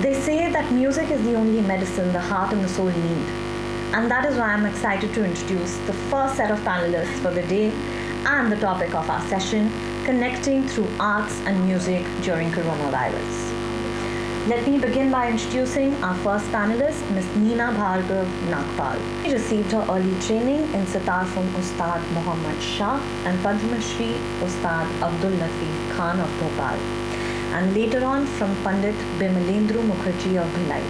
They say that music is the only medicine the heart and the soul need. And that is why I'm excited to introduce the first set of panelists for the day and the topic of our session, connecting through arts and music during coronavirus. Let me begin by introducing our first panelist, Ms. Neena Bhargav Nagpal. She received her early training in sitar from Ustad Muhammad Shah and Padma Shri Ustad Abdul Latif Khan of Bhopal, and later on from Pandit Bimalendra Mukherjee of Bhilai.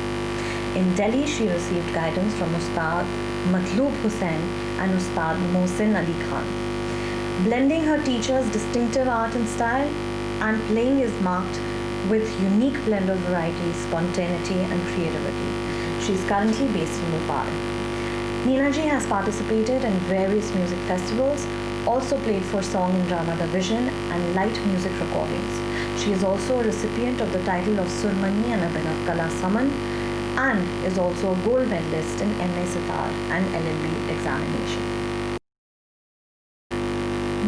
In Delhi, she received guidance from Ustad Matloob Hussain and Ustad Mohsin Ali Khan. Blending her teacher's distinctive art and style and playing is marked with unique blend of variety, spontaneity and creativity. She is currently based in Bhopal. Neena ji has participated in various music festivals, also played for song and drama division and light music recordings. She is also a recipient of the title of Surmani and Abhinav Kala Saman and is also a gold medalist in MA Sitar and LLB examination.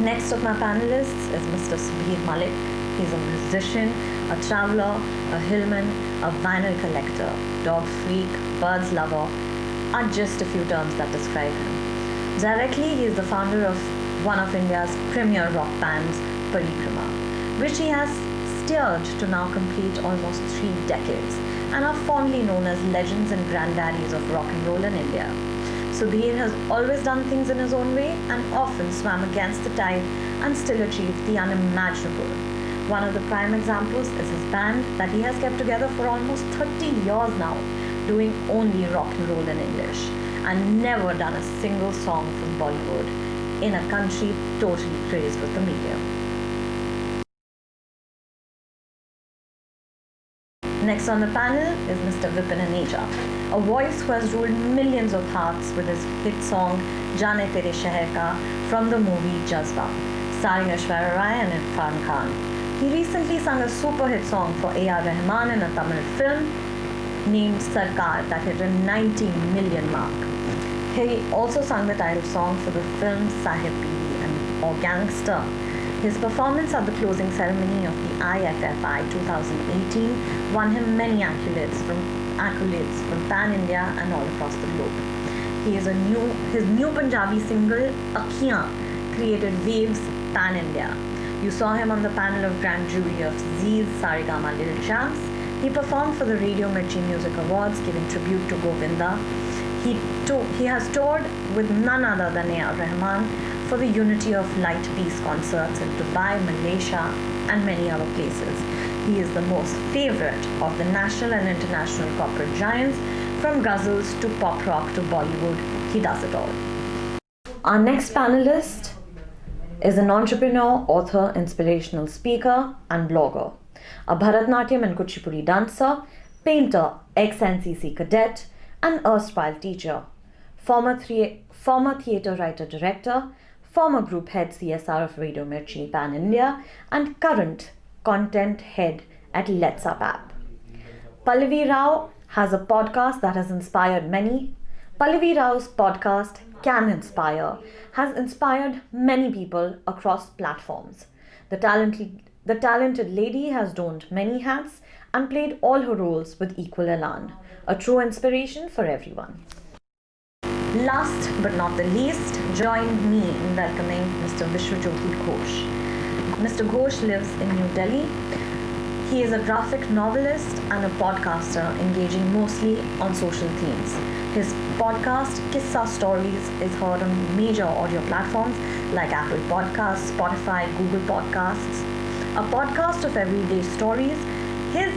Next of my panelists is Mr. Subir Malik. He's a musician, a traveler, a hillman, a vinyl collector, dog freak, birds lover are just a few terms that describe him. Directly, he is the founder of one of India's premier rock bands, Parikrama, which he has steered to now complete almost 3 decades and are fondly known as legends and granddaddies of rock and roll in India. Subir has always done things in his own way and often swam against the tide and still achieved the unimaginable. One of the prime examples is his band that he has kept together for almost 30 years now, doing only rock and roll in English and never done a single song from Bollywood in a country totally crazed with the medium. Next on the panel is Mr. Vipin Aneja, a voice who has ruled millions of hearts with his hit song Jaane Tere Sheher Ka from the movie Jazba, starring Aishwarya Rai and Irfan Khan. He recently sung a super hit song for A.R. Rahman in a Tamil film named Sarkar that hit a 90 million mark. He also sung the title song for the film Sahib Bidi or Gangster. His performance at the closing ceremony of the IFFI 2018 won him many accolades from Pan India and all across the globe. His new Punjabi single Akhiyan created waves Pan India. You saw him on the panel of Grand Jury of Zee's Saregama Little Champs. He performed for the Radio Mirchi Music Awards, giving tribute to Govinda. He has toured with none other than A.R. Rahman for the Unity of Light Peace concerts in Dubai, Malaysia, and many other places. He is the most favorite of the national and international corporate giants, from ghazals to pop rock to Bollywood. He does it all. Our next panelist is an entrepreneur, author, inspirational speaker, and blogger, a Bharatnatyam and Kuchipudi dancer, painter, ex-NCC cadet, and erstwhile teacher, former theatre writer-director, former group head CSR of Radio Mirchi Pan India, and current content head at Let's Up app. Pallavi Rao has a podcast that has inspired many. Pallavi Rao's podcast, Can Inspire, has inspired many people across platforms. The talented lady has donned many hats and played all her roles with equal elan, a true inspiration for everyone. Last but not the least, join me in welcoming Mr. Vishwajyoti Ghosh. Mr. Ghosh lives in New Delhi. He is a graphic novelist and a podcaster engaging mostly on social themes. His podcast, Kissa Stories, is heard on major audio platforms like Apple Podcasts, Spotify, Google Podcasts. A podcast of everyday stories, his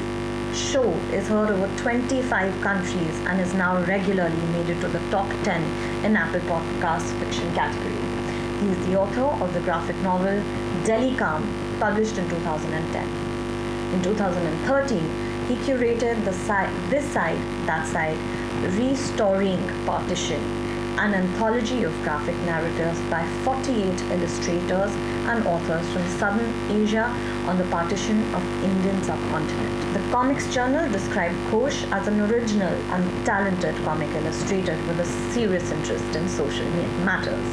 show is heard over 25 countries and is now regularly made it to the top 10 in Apple Podcasts fiction category. He is the author of the graphic novel Delhi Calm, published in 2010. In 2013, he curated This Side, That Side, Restoring Partition, an anthology of graphic narratives by 48 illustrators and authors from Southern Asia on the partition of Indian subcontinent. The Comics Journal described Ghosh as an original and talented comic illustrator with a serious interest in social matters.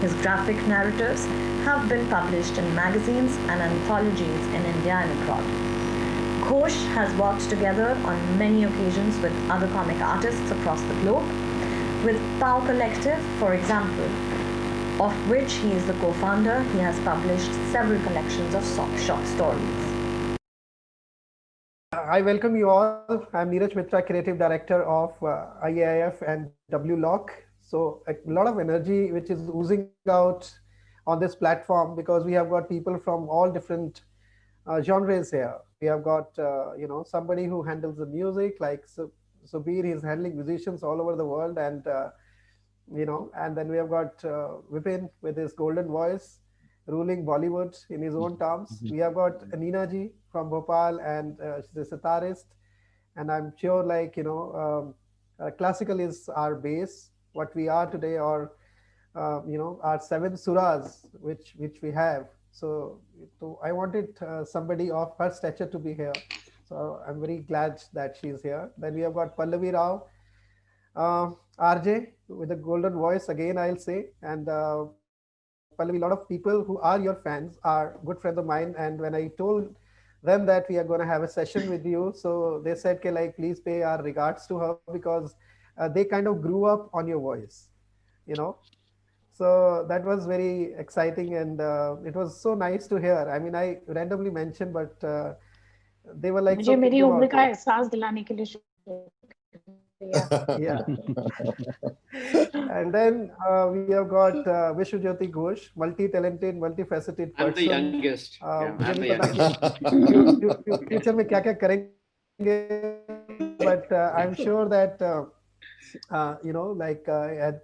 His graphic narratives have been published in magazines and anthologies in India and abroad. Ghosh has worked together on many occasions with other comic artists across the globe. With Pow Collective, for example, of which he is the co-founder, he has published several collections of short stories. I welcome you all. I'm Neeraj Mitra, Creative Director of IAIF and WLOC. So a lot of energy which is oozing out on this platform because we have got people from all different genres here. We have got somebody who handles the music like Subir. He's handling musicians all over the world, and and then we have got Vipin with his golden voice ruling Bollywood in his own terms. We have got Neena ji from Bhopal, and she's a sitarist. And I'm sure, classical is our base, what we are today, or our seven suras, which we have. So I wanted somebody of her stature to be here. So I'm very glad that she's here. Then we have got Pallavi Rao, RJ with a golden voice again, I'll say. And Pallavi, a lot of people who are your fans are good friends of mine. And when I told them that we are going to have a session with you, so they said, okay, like, please pay our regards to her because they kind of grew up on your voice, you know. So that was very exciting, and it was so nice to hear. I mean, I randomly mentioned, but they were like so मुझे मेरी about उम्र का it. एहसास दिलाने के लिए शुक्रिया। Yeah. And then we have got Vishwajyoti Ghosh, multi-talented, multifaceted I'm the person. youngest. Yeah, मुझे I'm नहीं the पता youngest. कि future में क्या क्या करेंगे, but I'm sure that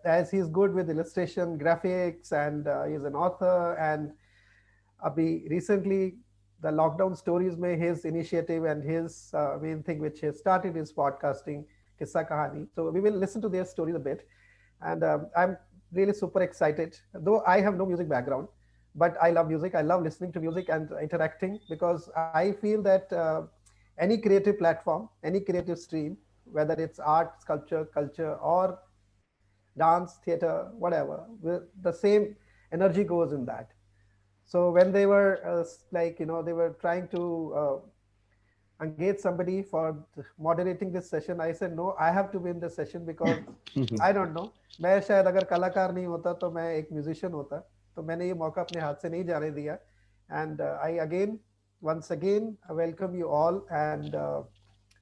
as he's good with illustration, graphics, and he's an author, and abhi recently the lockdown stories mein his initiative and his main thing which has started is podcasting, Kissa Kahani. So we will listen to their stories a bit, and I'm really super excited. Though I have no music background, but I love music. I love listening to music and interacting because I feel that any creative platform, any creative stream, whether it's art, sculpture, culture, or dance, theater, whatever, the same energy goes in that. So when they were they were trying to engage somebody for moderating this session, I said, no, I have to be in this session because I don't know, मैं शायद अगर कलाकार नहीं होता तो मैं एक musician होता, तो मैंने ये मौका अपने हाथ से नहीं जाने दिया. And once again, I welcome you all. And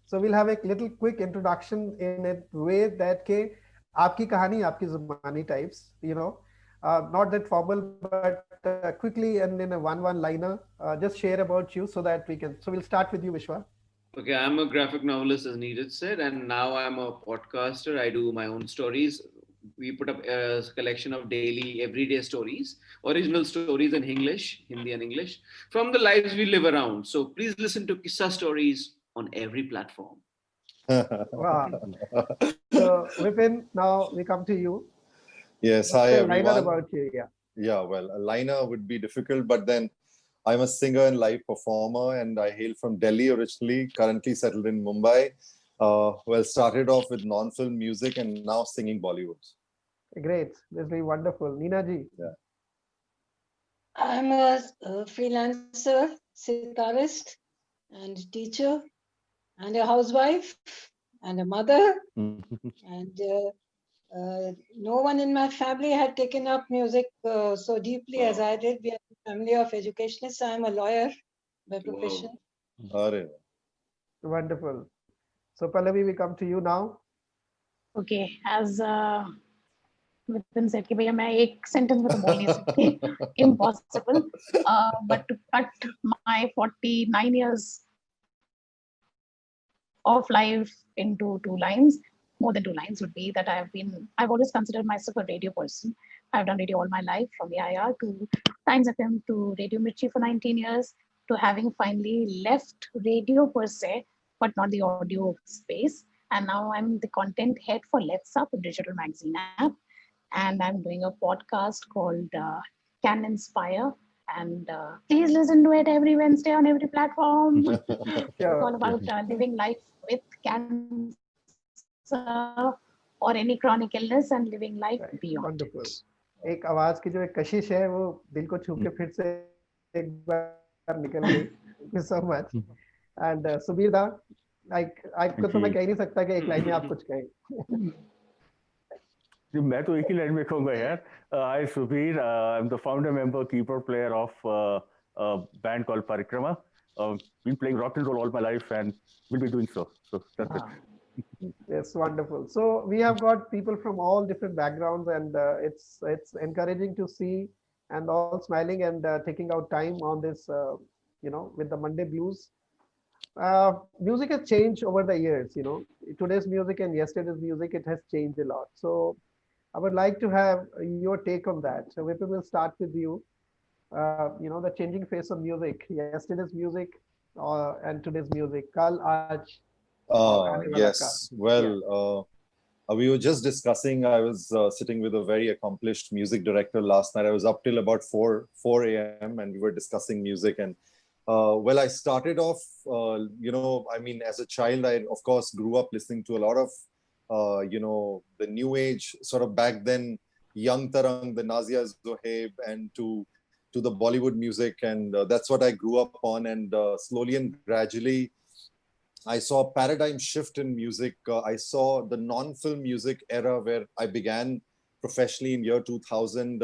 so we'll have a little quick introduction in a way that के आपकी कहानी आपकी ज़ुबानी types, not that formal, but quickly and in a one liner, just share about you so that we can. So we'll start with you, Vishwa. Okay, I'm a graphic novelist, as Neeraj said, and now I'm a podcaster. I do my own stories. We put up a collection of daily, everyday stories, original stories in English, Hindi and English, from the lives we live around. So please listen to Kissa Stories on every platform. Wow. So Vipin, now we come to you. Yes, hi a everyone. liner about you, yeah. Yeah, well, a liner would be difficult, but then I'm a singer and live performer, and I hail from Delhi originally, currently settled in Mumbai. Started off with non-film music and now singing Bollywood. Great, that's really wonderful. Neena ji. Yeah. I'm a freelancer, sitarist, and teacher, and a housewife, and a mother, and no one in my family had taken up music so deeply as I did. We are a family of educationists. I'm a lawyer by profession. Wonderful. So Pallavi, we come to you now. Okay, as Vipin said कि भैया मैं एक sentence में तो बोल नहीं सकती, impossible. But to cut my 49 years of life into 2 lines, more than 2 lines would be that I've always considered myself a radio person. I've done radio all my life, from AIR to Times FM to Radio Mirchi for 19 years, to having finally left radio per se, but not the audio space. And now I'm the content head for Let's Up, a digital magazine app. And I'm doing a podcast called Can Inspire. And please listen to it every Wednesday on every platform. It's all about living life with cancer or any chronic illness and living life beyond. Wonderful. एक आवाज की जो एक कशिश है वो दिल को छू के फिर से एक बार निकल गई. Thank you so much. And Subir da, आपको तो मैं कह नहीं सकता कि एक लाइन में आप कुछ कहें. मैं तो एक ही लाइन में कहूंगा यार. Hi Subir, I'm the founder member, keyboard player of a band called Parikrama. Been playing rock and roll all my life and will be doing so. So that's it. Yes, wonderful. So we have got people from all different backgrounds, and it's encouraging to see, and all smiling and taking out time on this, with the Monday blues. Music has changed over the years. Today's music and yesterday's music, it has changed a lot. So I would like to have your take on that. So Vipin, will start with you. The changing face of music, yesterday's music, and today's music. Kal, aaj, aur aane wala kal. Yes. Well, we were just discussing. I was sitting with a very accomplished music director last night. I was up till about 4 a.m. and we were discussing music. And well, I started off, I mean, as a child, I of course grew up listening to a lot of, the new age sort of back then, Young Tarang, the Nazia Zohaib, and to the Bollywood music. And that's what I grew up on. And slowly and gradually, I saw a paradigm shift in music. I saw the non-film music era where I began professionally in year 2000,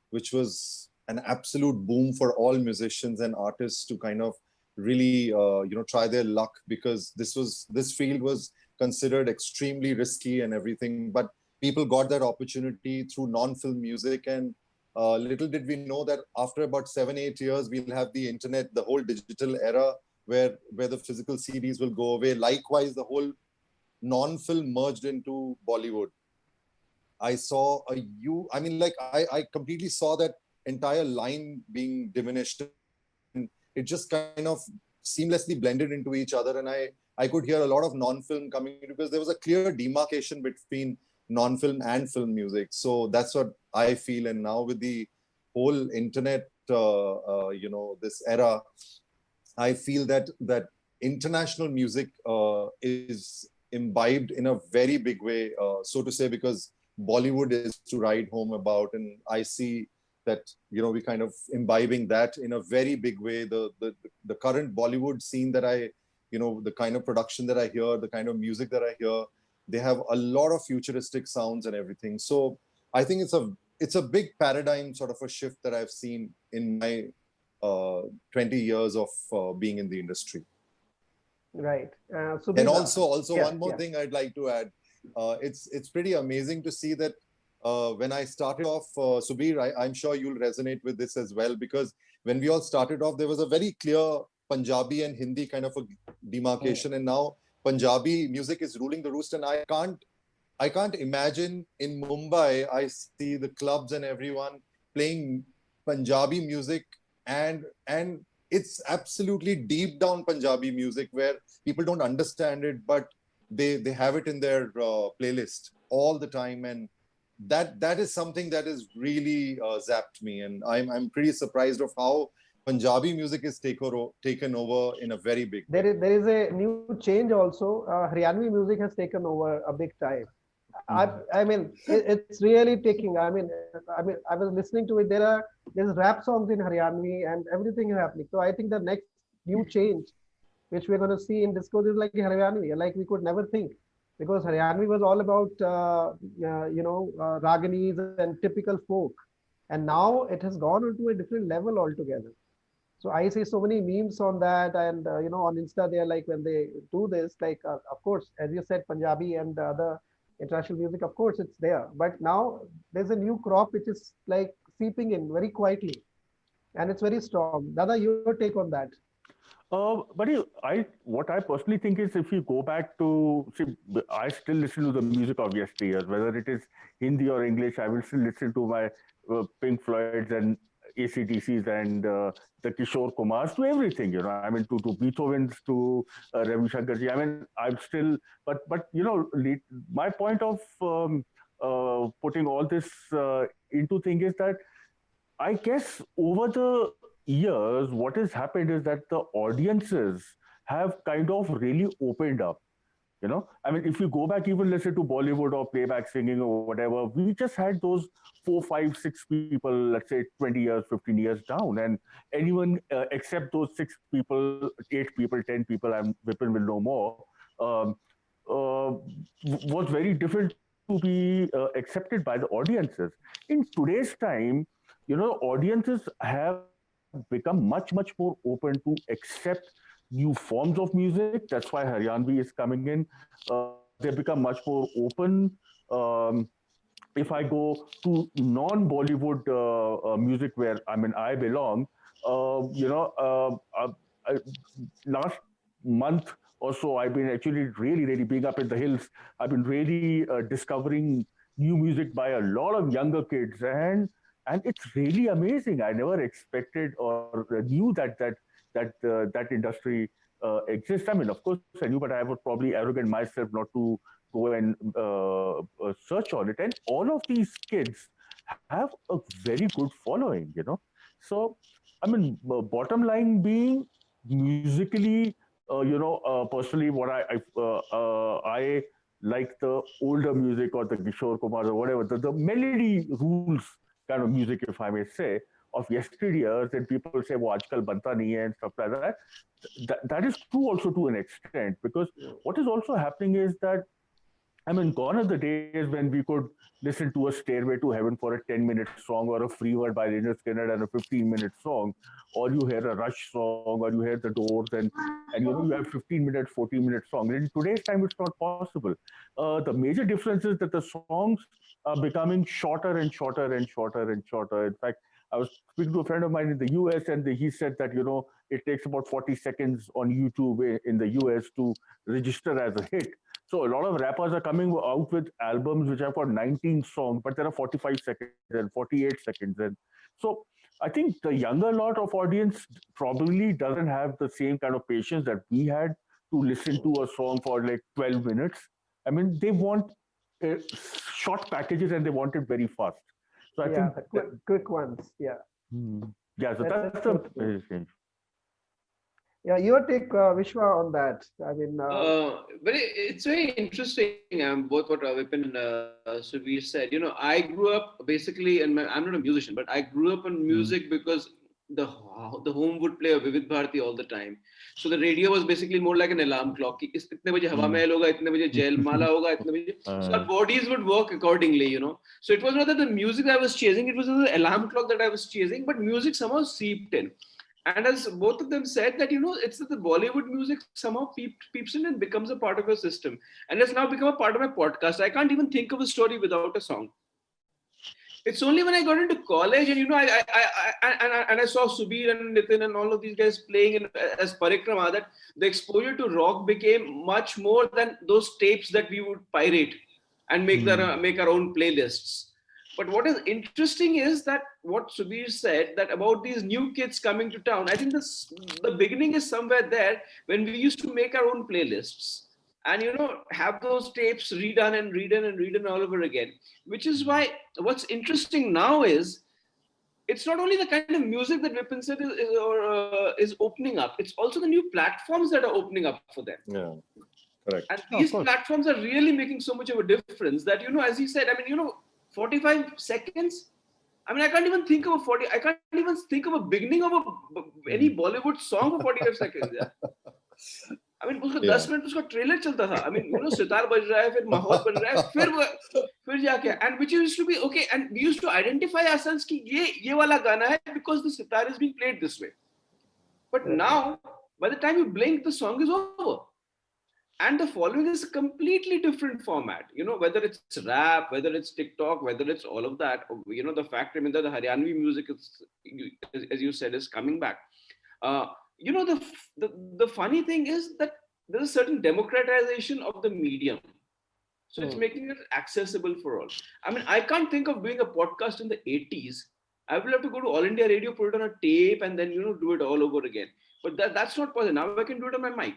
which was an absolute boom for all musicians and artists to kind of really, try their luck, because this field was considered extremely risky and everything. But people got that opportunity through non-film music. And little did we know that after about 7-8 years, we'll have the internet, the whole digital era, where the physical CDs will go away. Likewise, the whole non-film merged into Bollywood. I saw I completely saw that entire line being diminished. And it just kind of seamlessly blended into each other. And I could hear a lot of non-film coming, because there was a clear demarcation between non-film and film music. So that's what I feel. And now with the whole internet, this era, I feel that international music is imbibed in a very big way, so to say, because Bollywood is to write home about, and I see that we kind of imbibing that in a very big way. The current Bollywood scene that the kind of production that I hear, the kind of music that I hear, they have a lot of futuristic sounds and everything. So I think it's a big paradigm sort of a shift that I've seen in my 20 years of being in the industry. Right. And also one more thing I'd like to add. It's pretty amazing to see that when I started off, Subir, I'm sure you'll resonate with this as well, because when we all started off, there was a very clear Punjabi and Hindi kind of a demarcation. And now Punjabi music is ruling the roost. And I can't imagine in Mumbai, I see the clubs and everyone playing Punjabi music, and it's absolutely deep down Punjabi music where people don't understand it, but they have it in their playlist all the time. And that is something that has really zapped me. And I'm pretty surprised of how Punjabi music is taken over in a very big way. There is a new change also. Haryanvi music has taken over a big time. I mean, it's really taking. I mean, I was listening to it. There's rap songs in Haryanvi and everything is happening. So I think the next new change, which we're going to see in disco, is like Haryanvi, like we could never think, because Haryanvi was all about raganis and typical folk, and now it has gone onto a different level altogether. So I see so many memes on that, and on Insta, they're like, when they do this, like of course, as you said, Punjabi and other international music, of course, it's there. But now there's a new crop which is like seeping in very quietly, and it's very strong. Dada, your take on that? But what I personally think is, if you go back to, see, I still listen to the music of yesteryears, whether it is Hindi or English. I will still listen to my Pink Floyds and AC/DCs and the Kishore Kumars, to everything, I mean, to Beethoven's, to Ravi Shankarji. I mean, I'm still, but my point of putting all this into thing is that I guess over the years, what has happened is that the audiences have kind of really opened up. You know, I mean, if you go back, even listen to Bollywood or playback singing or whatever, we just had those 4, 5, 6 people, let's say 20 years, 15 years down. And anyone except those 6 people, 8 people, 10 people, and Vipin will know more, um, was very different to be accepted by the audiences. In today's time, you know, audiences have become much, much more open to accept new forms of music. That's why Haryanvi is coming in. They become much more open. Um, if I go to non-Bollywood music, where I belong, you know, last month or so, I've been actually really, really being up in the hills. I've been really discovering new music by a lot of younger kids, and it's really amazing. I never expected or knew that industry exists. I mean, of course, I knew, but I was probably arrogant myself not to go and search on it. And all of these kids have a very good following, you know. So, I mean, bottom line being musically, personally, what I like the older music or the Kishore Kumar or whatever, the melody rules kind of music, if I may say, of yesteryears, and people say, "Well, aajkal banta nahi hai," and stuff like that. That is true also to an extent, because what is also happening is that, I mean, gone are the days when we could listen to a Stairway to Heaven for a 10-minute song, or a Free Word by Lynyrd Skynyrd and a 15-minute song, or you hear a Rush song, or you hear the Doors, and you know, you have 15-minute, 14-minute song. And in today's time, it's not possible. The major difference is that the songs are becoming shorter and shorter and shorter and shorter. In fact, I was speaking to a friend of mine in the US, and he said that, you know, it takes about 40 seconds on YouTube in the US to register as a hit. So a lot of rappers are coming out with albums which have got 19 songs, but there are 45 seconds and 48 seconds. And so I think the younger lot of audience probably doesn't have the same kind of patience that we had to listen to a song for like 12 minutes. I mean, they want short packages, and they want it very fast. So I think quick ones. Yeah. Yeah. So that's the change. Yeah, your take, Vishwa, on that. I mean, but it's very interesting. Both what Vipin and Suvir said. You know, I grew up basically, and I'm not a musician, but I grew up on music because the home would play a Vivid Bharati all the time. So the radio was basically more like an alarm clock. Itne baje Hawa Mahal hoga, itne baje Jail Mala hoga, itne baje. So our bodies would work accordingly, you know. So it was not that the music that I was chasing, it was the alarm clock that I was chasing, but music somehow seeped in. And as both of them said, that, you know, it's that the Bollywood music somehow peeps in and becomes a part of your system. And it's now become a part of my podcast. I can't even think of a story without a song. It's only when I got into college, and, you know, I saw Subir and Nitin and all of these guys playing as Parikrama, that the exposure to rock became much more than those tapes that we would pirate and make our own playlists. But what is interesting is that what Subir said, that about these new kids coming to town, I think the beginning is somewhere there, when we used to make our own playlists and, you know, have those tapes redone all over again. Which is why what's interesting now is, it's not only the kind of music that Vipin said is opening up, it's also the new platforms that are opening up for them. Yeah, correct. And these platforms are really making so much of a difference that, you know, as he said, I mean, you know, 45 seconds. I mean, I can't even think of a beginning of any Bollywood song for 45 seconds. Yeah. I mean, उसका 10 minute उसका trailer चलता था. I mean, you know, sitar बज रहा है, फिर माहौल बन रहा है, फिर जाके, and which used to be okay, and we used to identify ourselves कि ये वाला गाना है because the sitar is being played this way. But now, by the time you blink, the song is over. And the following is a completely different format, you know, whether it's rap, whether it's TikTok, whether it's all of that, you know, the fact, I mean, that the Haryanvi music is, as you said, is coming back. You know, the funny thing is that there's a certain democratization of the medium. So it's making it accessible for all. I mean, I can't think of doing a podcast in the 80s. I will have to go to All India Radio, put it on a tape, and then, you know, do it all over again. But that's not possible. Now I can do it on my mic.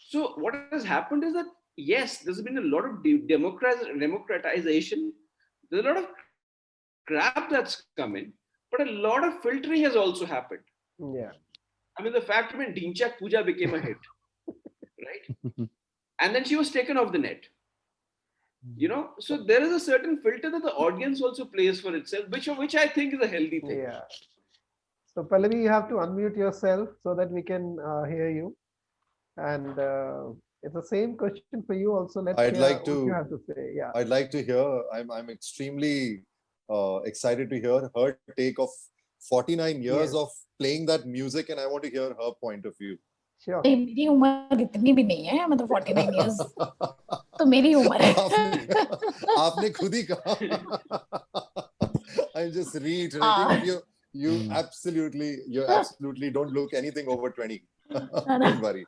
So what has happened is that, yes, there's been a lot of democratization. There's a lot of crap that's come in, but a lot of filtering has also happened. Yeah. I mean, the fact, I mean, Dinchak Puja became a hit, right? and then she was taken off the net. So there is a certain filter that the audience also plays for itself, which I think is a healthy thing. Yeah. So Pallavi, you have to unmute yourself so that we can hear you. And it's the same question for you also. Let's hear what you have to say. Yeah. I'd like to hear. I'm extremely excited to hear her take of 49 years of playing that music, and I want to hear her point of view. Sure. मेरी उम्र इतनी भी नहीं है, मतलब 49 years तो मेरी उम्र है. आपने खुद ही कहा. I'm just reiterating. You absolutely don't look anything over 20. Don't worry.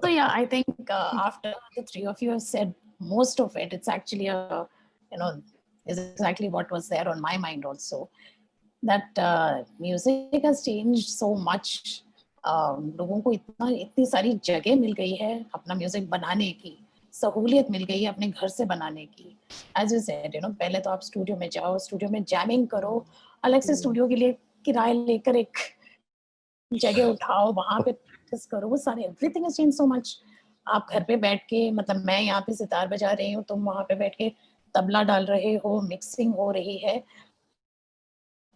So yeah, I think after the three of you have said most of it, it's actually is exactly what was there on my mind also. That music has changed so much. लोगों को इतनी सारी जगह मिल गई है अपना music बनाने की, सहूलियत मिल गई है अपने घर से बनाने की. As you said, पहले तो आप स्टूडियो में जाओ, स्टूडियो में जैमिंग करो, अलग से स्टूडियो के लिए किराए लेकर एक जगह उठाओ, वहां पे प्रैक्टिस करो, वो सारे everything has change so much. आप घर पे बैठ के, मतलब मैं यहाँ पे सितार बजा रही हूँ, तुम वहां पे बैठ के तबला डाल रहे हो, मिक्सिंग हो रही है.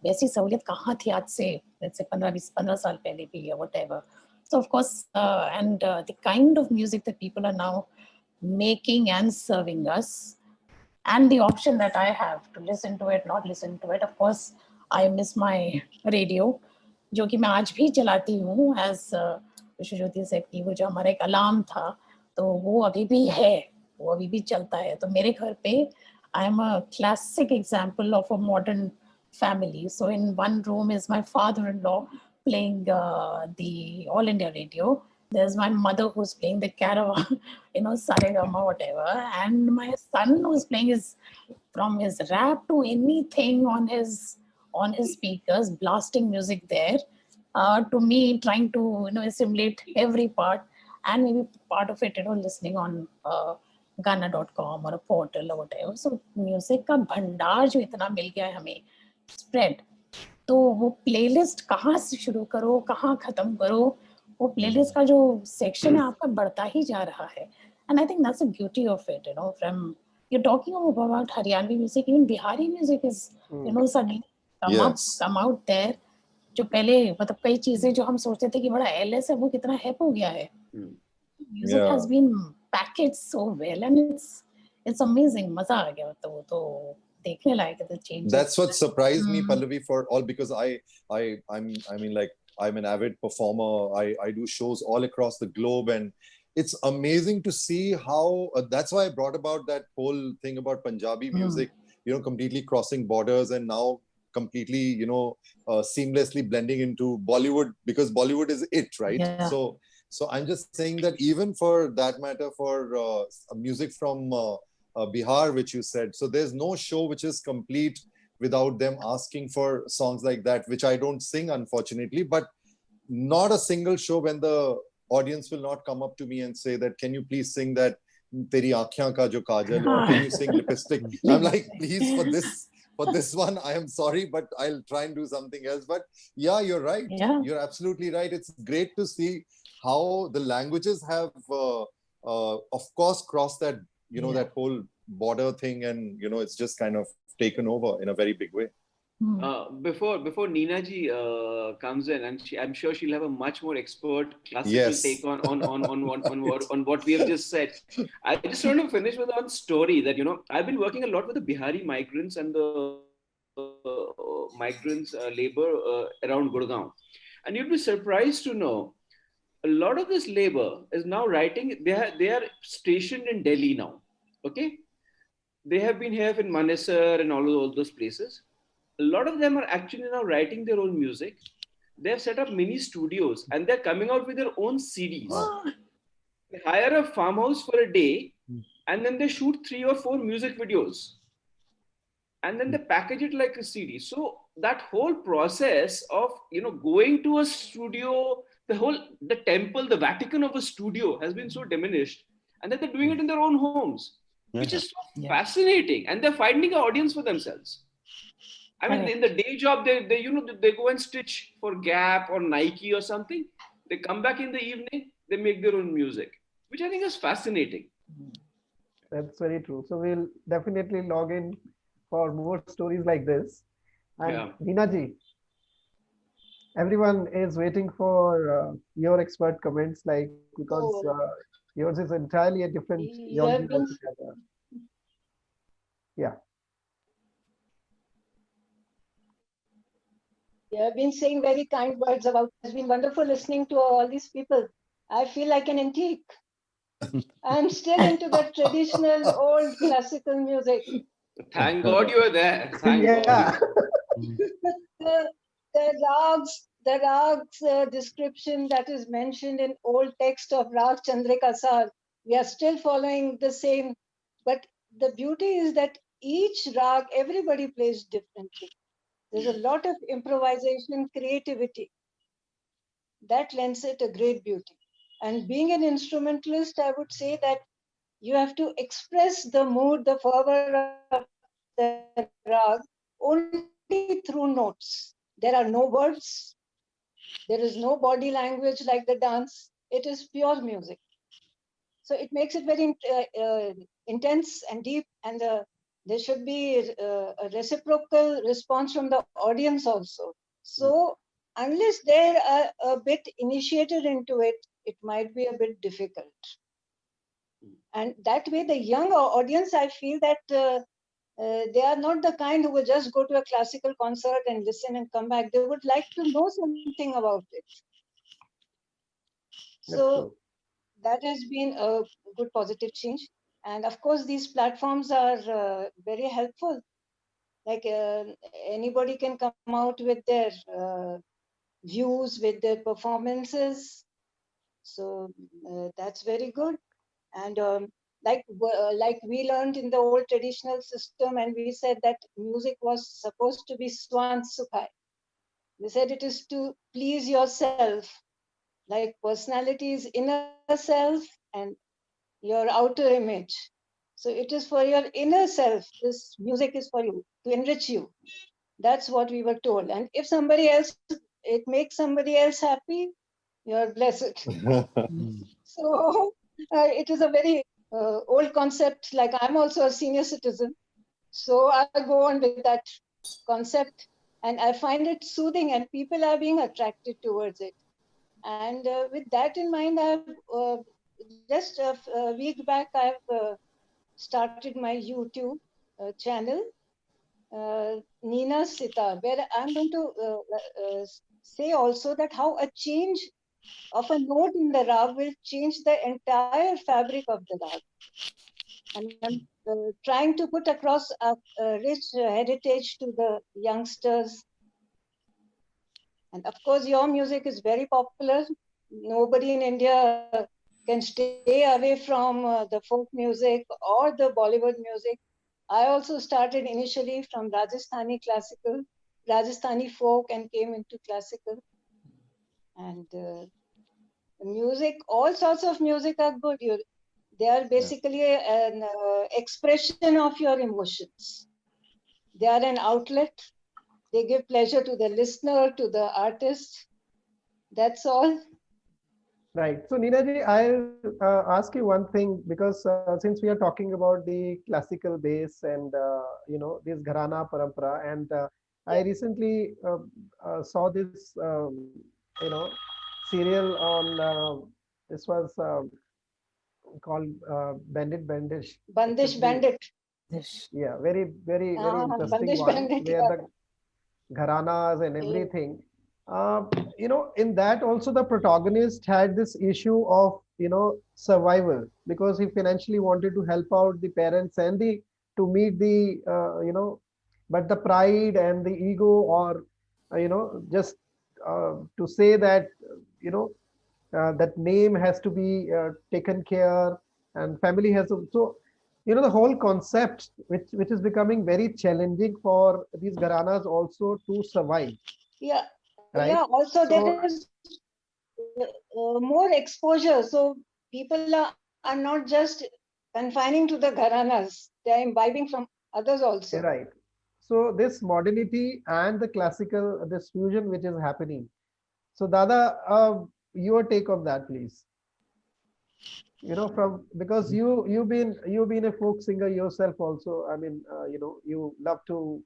वैसी सहूलियत कहाँ थी आज से 15 साल पहले भी, या whatever. So of course, and the kind of music that people are now making and serving us, and the option that I have to listen to it, not listen to it. Of course, I miss my radio, जो कि मैं आज भी चलाती हूँ. As Vishwajyoti said कि वो जो हमारा एक अलार्म था, तो वो अभी भी है, वो अभी भी चलता है. तो मेरे घर पे I am a classic example of a modern family. So in one room is my father-in-law playing the All India Radio. There's my mother who's playing the caravan, Saregama, whatever. And my son who's playing from his rap to anything on his speakers, blasting music there. To me, trying to assimilate every part, and maybe part of it, listening on Gaana.com or a portal or whatever. So music का भंडार जो इतना मिल गया है हमें spread, तो वो playlist कहाँ से शुरू करो, कहाँ खत्म करो, वो playlist का जो section है आपका बढ़ता ही जा रहा है. And I think that's the beauty of it, from you're talking about Haryanvi music, even Bihari music is suddenly come out there. जो पहले मतलब कई चीजें जो हम सोचते थे कि बड़ा एलएस है, वो कितना हेप हो गया है. Music has been packaged so well, and it's amazing. मजा आ गया, तो देखने लायक है the changes. That's what surprised me, Pallavi, for all, because I'm an avid performer. I do shows all across the globe, and it's amazing to see how that's why I brought about that whole thing about Punjabi music, completely crossing borders, and now completely, seamlessly blending into Bollywood, because Bollywood is it, right? Yeah. So I'm just saying that even for that matter, for music from Bihar, which you said, so there's no show which is complete without them asking for songs like that, which I don't sing, unfortunately, but not a single show when the audience will not come up to me and say that, can you please sing that Teri Aankhiyan Ka Jo Kajal, or can you sing Lipstick? I'm like, please, for this one, I am sorry, but I'll try and do something else. But yeah, you're right. Yeah. You're absolutely right. It's great to see how the languages have, of course, crossed that, that whole border thing, and, it's just kind of taken over in a very big way. Before Neena ji comes in, and I'm sure she'll have a much more expert classical take on what we have just said. I just want to finish with one story that, I've been working a lot with the Bihari migrants and the migrants labor around Gurgaon. And you'd be surprised to know a lot of this labor is now writing, they are stationed in Delhi now. Okay? They have been here in Manesar and all those places. A lot of them are actually now writing their own music. They have set up mini studios and they're coming out with their own CDs. They hire a farmhouse for a day and then they shoot 3 or 4 music videos. And then they package it like a CD. So that whole process of, going to a studio, the temple, the Vatican of a studio has been so diminished. And then they're doing it in their own homes, which is so fascinating. And they're finding an audience for themselves. I mean, in the day job, they go and stitch for Gap or Nike or something. They come back in the evening, they make their own music. which I think is fascinating. That's very true. So we'll definitely log in for more stories like this. And Yeah. Neena ji, everyone is waiting for your expert comments, like because Oh, yours is entirely a different you genre have been altogether. Yeah. you have been saying very kind words about. It's been wonderful listening to all these people. I feel like an antique. I'm still into the traditional old classical music. Thank God you are there. Thank God. Yeah. The, the rags description that is mentioned in old text of Rag Chandrika Sar, we are still following the same. But the beauty is that each rag, everybody plays differently. There's a lot of improvisation, creativity. That lends it a great beauty. And being an instrumentalist, I would say that you have to express the mood, the fervor of the rag only through notes. There are no words, there is no body language like the dance. It is pure music. So it makes it very intense and deep, and there should be a reciprocal response from the audience also. So unless they are a bit initiated into it, it might be a bit difficult. And that way, the young audience, I feel that they are not the kind who will just go to a classical concert and listen and come back. They would like to know something about it. That's So true. that has been a good positive change. And of course, these platforms are very helpful. Like anybody can come out with their views, with their performances. So that's very good. And like we learned in the old traditional system, and we said that music was supposed to be Swan Sukhai. They said it is to please yourself, like personality is inner self and your outer image. So it is for your inner self. This music is for you to enrich you. That's what we were told. And if somebody else, it makes somebody else happy, you're blessed. So it is a very old concept. Like I'm also a senior citizen, so I go on with that concept, and I find it soothing, and people are being attracted towards it. And with that in mind, I've just a week back I've started my YouTube channel, Nina Sitar, where I'm going to say also that how a change of a note in the rag will change the entire fabric of the rag. And I'm trying to put across a rich heritage to the youngsters. And of course, your music is very popular. Nobody in India can stay away from the folk music or the Bollywood music. I also started initially from Rajasthani classical, Rajasthani folk, and came into classical. And music, all sorts of music are good. They are basically an expression of your emotions. They are an outlet. They give pleasure to the listener, to the artist. That's all. Right. So Neeraji, I'll ask you one thing, because since we are talking about the classical bass and this Gharana Parampara, and I recently saw this serial on this was called Bandit Bandish. Bandish Bandit. Yeah, very interesting Bandish one, Bandit. where Yeah. the gharanas and everything. In that also the protagonist had this issue of survival, because he financially wanted to help out the parents and the to meet the but the pride and the ego, or just to say that that name has to be taken care, and family has to. So the whole concept, which is becoming very challenging for these gharanas also to survive, Yeah. right? Yeah. Also, So there is more exposure. So people are not just confining to the gharanas, they are imbibing from others also. right. So this modernity and the classical, this fusion which is happening. So Dada, your take on that, please. because you've been a folk singer yourself also. I mean, you love to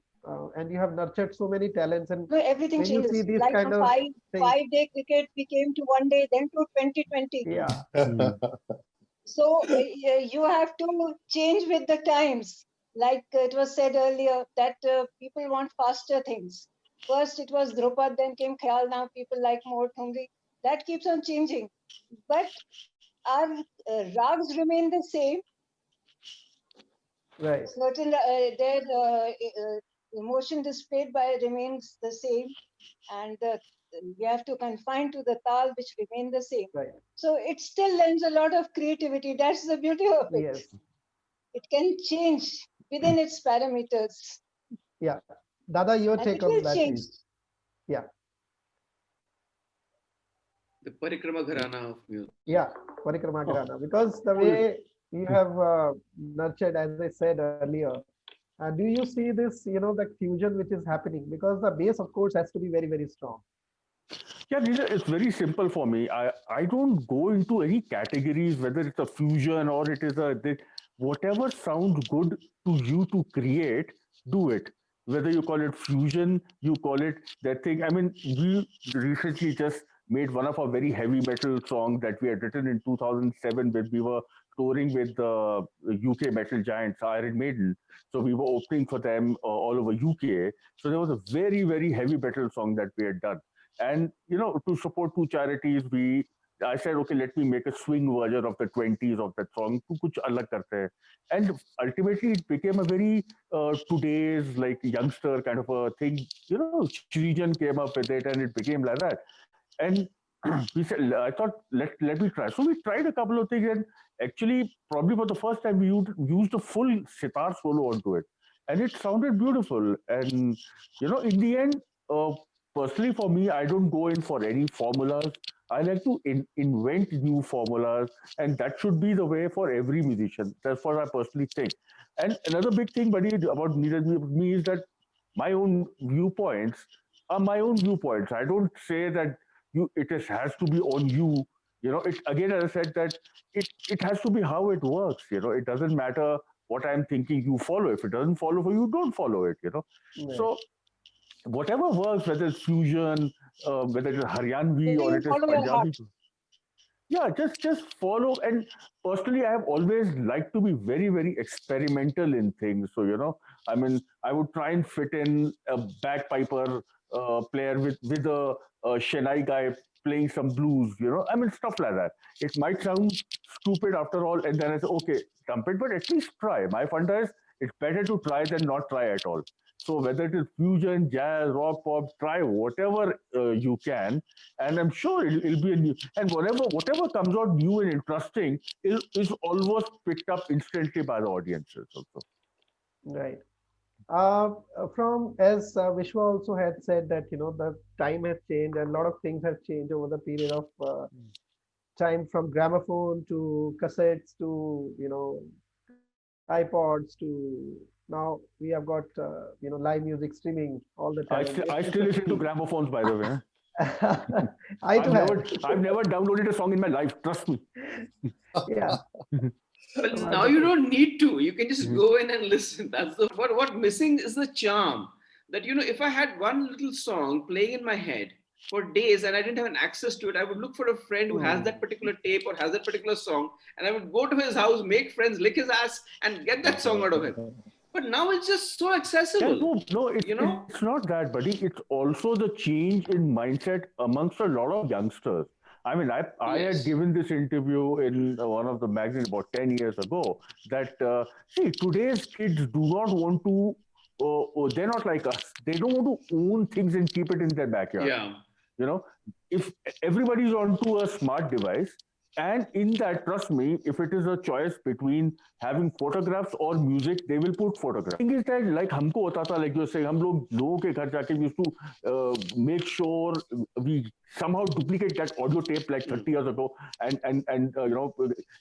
and you have nurtured so many talents, and No, everything when you see changes. these Like kind from of things, 5-day cricket became to 1 day, then to 2020. yeah, So you have to change with the times. Like it was said earlier that people want faster things. First it was Drupad, then came Khayal. Now people like more Thumri. That keeps on changing. But our rags remain the same. right, Certain their emotion displayed by remains the same, and we have to confine to the tal which remain the same. right, So it still lends a lot of creativity. That's the beauty of it. yes, It can change within its parameters, yeah. Dada, your and take it on will that, change. please. Yeah, The Parikrama Gharana of music. yeah, Parikrama Gharana, because the way you have nurtured, as I said earlier, do you see this, the fusion which is happening? Because the base, of course, has to be very, very strong. Yeah, Neeraj, it's very simple for me. I don't go into any categories, whether it's a fusion or it is whatever sounds good to you to create, do it. Whether you call it fusion, you call it that thing. I mean, we recently just made one of our very heavy metal songs that we had written in 2007 when we were touring with the UK metal giants, Iron Maiden. So we were opening for them all over UK. So there was a very, very heavy metal song that we had done. And to support two charities, I said, okay, let me make a swing version of the 20s of that song. Kuch alag karte hai. And ultimately, it became a very today's like youngster kind of a thing. Srijan came up with it, and it became like that. And we said, I thought, let me try. So we tried a couple of things, and actually, probably for the first time, we used a full sitar solo onto it, and it sounded beautiful. And in the end. Personally, for me, I don't go in for any formulas. I like to invent new formulas, and that should be the way for every musician. That's what I personally think. And another big thing, buddy, about me is that my own viewpoints are my own viewpoints. I don't say that has to be on you. It again, as I said, that it has to be how it works. It doesn't matter what I'm thinking. You follow. If it doesn't follow for you, don't follow it. Right. So whatever works, whether it's fusion, whether it's Haryanvi or You it is follow your Punjabi. heart. Yeah, just follow. And personally, I have always liked to be very, very experimental in things. So, I mean, I would try and fit in a bagpiper player with a Chennai guy playing some blues, I mean, stuff like that. It might sound stupid after all. And then I say, okay, dump it, but at least try. My funda is it's better to try than not try at all. So whether it is fusion, jazz, rock, pop, try whatever you can, and I'm sure it'll be a new. And whatever comes out new and interesting is almost picked up instantly by the audiences also. Right. From as Vishwa also had said that the time has changed and a lot of things have changed over the period of time, from gramophone to cassettes to iPods to now we have got live music streaming all the time. I still listen to gramophones, by the way. I've never downloaded a song in my life. Trust me. Yeah. Well, now you don't need to. You can just go in and listen. That's what missing is the charm. That if I had one little song playing in my head for days and I didn't have an access to it, I would look for a friend who has that particular tape or has that particular song, and I would go to his house, make friends, lick his ass, and get that song out of him. But now it's just so accessible. No, it's not that, buddy. It's also the change in mindset amongst a lot of youngsters. I mean, I had given this interview in one of the magazines about 10 years ago that, see, today's kids do not want to, they're not like us. They don't want to own things and keep it in their backyard. Yeah. If everybody's onto a smart device, and in that, trust me, if it is a choice between having photographs or music, they will put photographs. The thing is that, like हमको होता था, like you're saying, हम लोगों के घर जाके we used to make sure we somehow duplicate that audio tape like 30 years ago and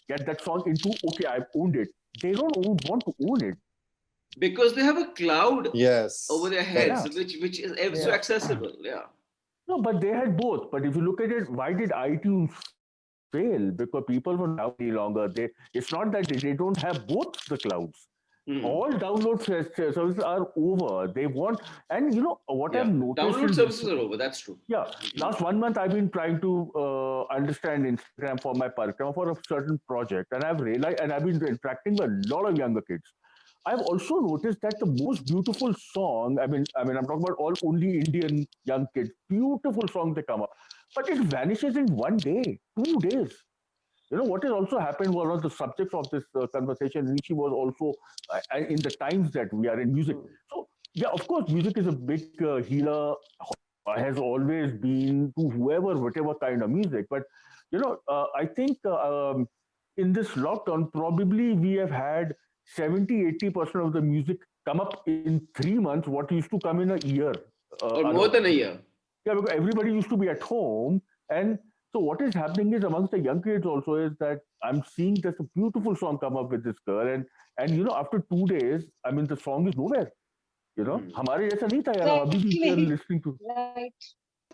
get that song into, okay, I've owned it. They don't want to own it. Because they have a cloud over their heads, which is so accessible. Yeah. No, but they had both. But if you look at it, why did iTunes fail because people were down any longer. It's not that they don't have both the clouds. All download services are over. They want, and you know what I've noticed. Download services are over. That's true. Yeah, last 1 month I've been trying to understand Instagram for my Parikrama for a certain project, and I've realized, and I've been interacting with a lot of younger kids. I've also noticed that the most beautiful song, I'm talking about all only Indian young kids, beautiful songs they come up, but it vanishes in 1 day, 2 days. You know, what has also happened, one of the subjects of this conversation, Rishi, was also in the times that we are in music. So, yeah, of course, music is a big healer, has always been to whoever, whatever kind of music. But, you know, I think in this lockdown, probably we have had 70-80% of the music come up in 3 months, what used to come in a year. Or more than a year. Yeah, because everybody used to be at home. And so what is happening is amongst the young kids also is that I'm seeing there's a beautiful song come up with this girl. And you know, after 2 days, I mean, the song is nowhere. You know, हमारे जैसा नहीं था यार, अभी भी we are listening to. Right.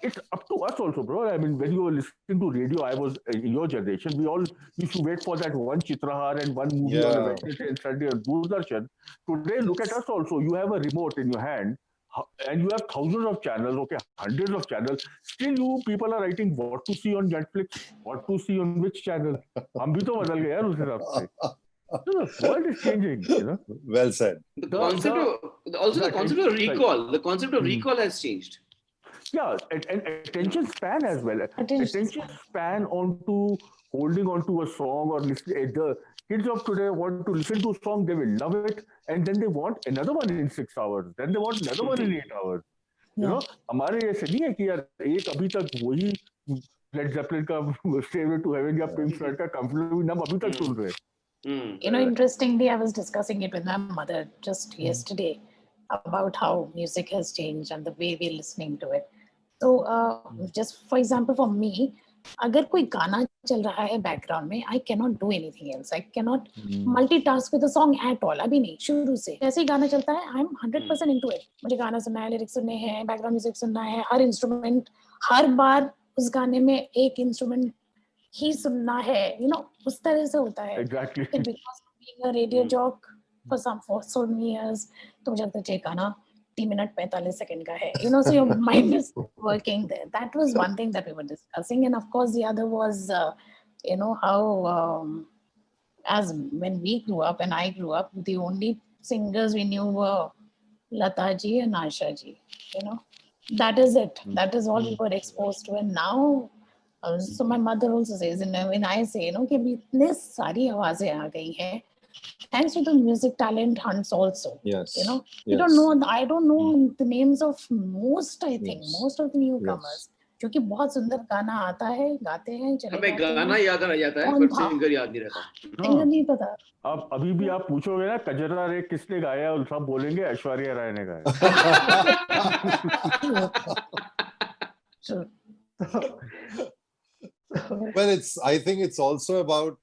It's up to us also, bro. I mean, when you were listening to radio, I was in your generation. We all used to wait for that one Chitrahar and one movie on a Wednesday and Sunday on Doordarshan. Today, look at us also. You have a remote in your hand, and you have thousands of channels, okay, hundreds of channels. Still, you people are writing what to see on Netflix, what to see on which channel. हम भी तो बदल गए यार उस हिसाब से. The world is changing, you know. Well said. The concept of recall. The concept of recall has changed. Yeah, and attention span as well. Attention span onto holding onto a song or listening. The kids of today want to listen to a song, they will love it, and then they want another one in 6 hours. Then they want another one in 8 hours. You know, हमारे ऐसे नहीं है कि यार एक अभी तक वही Led Zeppelin का Stairway to Heaven या Pink Floyd का Comfortably Numb अभी तक सुन रहे. You know, interestingly, I was discussing it with my mother just yesterday about how music has changed and the way we're listening to it. So, just for example, for me, अगर कोई गाना चल रहा है background में, I cannot do anything else. I cannot multitask with a song at all. अभी नहीं, शुरू से जैसे ही गाना चलता है, I'm 100% into it. मुझे गाना सुनना है, lyrics सुनने हैं, background music सुनना है, हर instrument, हर बार उस गाने में एक instrument ही सुनना है, you know, उस तरह से होता है. Exactly. And because of being a radio jock for so many years, तो मुझे लगता है गाना 3 minute 45 second का है, you know, so your mind is working there. That was one thing that we were discussing, and of course the other was, you know, how as when we grew up and I grew up, the only singers we knew were Lata ji and Asha ji, you know, that is it. That is all we were exposed to, and now. So my mother also says, and when I say, you know, कि अभी इतने सारी आवाजें आ गई हैं, thanks to the music talent hunts also. Yes. You know, Yes. you don't know. I don't know the names of most. I think most of the newcomers. क्योंकि बहुत सुंदर गाना आता है, गाते हैं, चले हमें जाते हैं. गाना याद रह जाता है, पर सिंगर याद नहीं रहता. सिंगर नहीं पता. अब अभी भी आप पूछोगे ना कजरा रे किसने गाया, और सब बोलेंगे ऐश्वर्या राय ने गाया. Well, I think it's also about,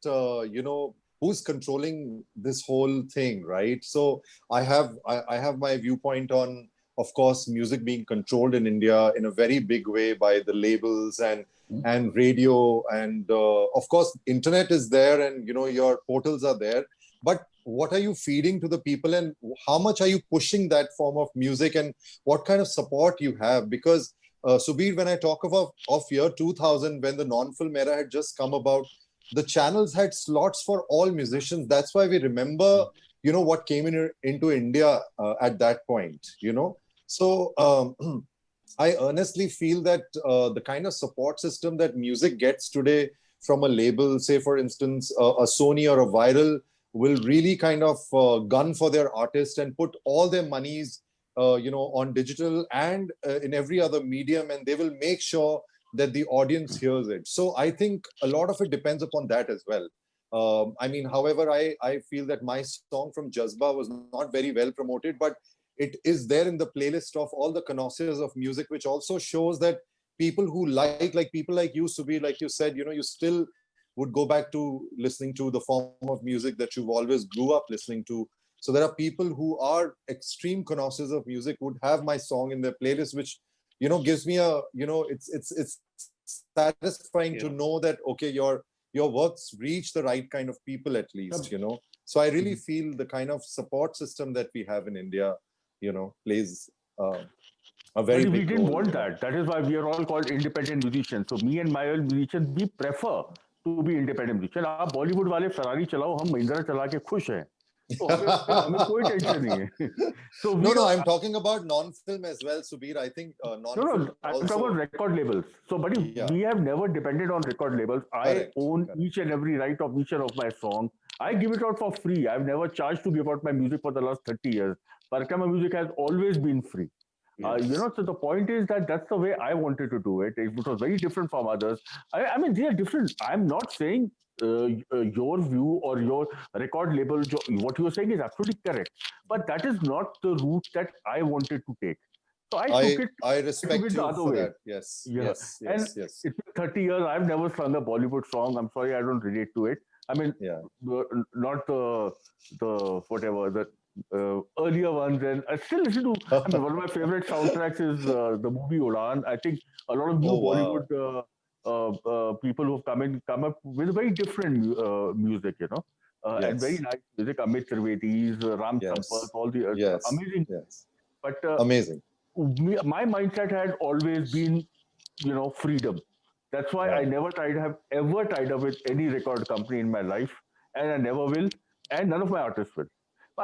you know, who's controlling this whole thing, right? So I have my viewpoint on, of course, music being controlled in India in a very big way by the labels and radio, and of course, internet is there, and, you know, your portals are there. But what are you feeding to the people, and how much are you pushing that form of music, and what kind of support you have? Because Subir, when I talk of year 2000, when the non-film era had just come about, the channels had slots for all musicians. That's why we remember, you know, what came into India at that point, you know. So I earnestly feel that the kind of support system that music gets today from a label, say, for instance, a Sony or a Viral, will really kind of gun for their artist and put all their monies you know, on digital and in every other medium, and they will make sure that the audience hears it. So I think a lot of it depends upon that as well. I mean, however, I feel that my song from Jazba was not very well promoted, but it is there in the playlist of all the connoisseurs of music, which also shows that people who like people like you, Subir, like you said, you know, you still would go back to listening to the form of music that you've always grew up listening to. So there are people who are extreme connoisseurs of music would have my song in their playlist, which, you know, gives me a, you know, it's satisfying to know that, okay, you're your works reach the right kind of people at least, you know. So I really feel the kind of support system that we have in India, you know, plays a very But we big didn't role. want You know. that. That is why we are all called independent musicians. So me and my old musicians, we prefer to be independent musicians. आप बॉलीवुड वाले Ferrari चलाओ, हम महिंद्रा चला के खुश हैं. तो हमें कोई टेंशन नहीं है. So we No, don't, I'm talking about non-film as well, Subir. I think non-film I'm also. talking about record labels. So, buddy, Yeah. we have never depended on record labels. Correct, I own correct. each and every right of each and of my song. I give it out for free. I've never charged to give out my music for the last 30 years. Parkama music has always been free. Yes. You know, so the point is that that's the way I wanted to do it. It was very different from others. I mean, they are different. I'm not saying your view or your record label, what you're saying is absolutely correct. But that is not the route that I wanted to take. So I took it. I respect it you the other for way. that. Yes, Yeah. yes, And yes, yes. it's been 30 years. I've never sung a Bollywood song. I'm sorry, I don't relate to it. I mean, Yeah. not the whatever the earlier ones. And I still listen to. I mean, one of my favorite soundtracks is the movie Udaan. I think a lot of new Oh, wow. Bollywood people who've come up with very different music, you know, and very Yes. nice music. Amit Trivedi's, Ram Yes. Sampat, all the Yes. amazing. Yes. But Amazing. my mindset had always been, you know, freedom. That's why I never have ever tied up with any record company in my life, and I never will, and none of my artists will.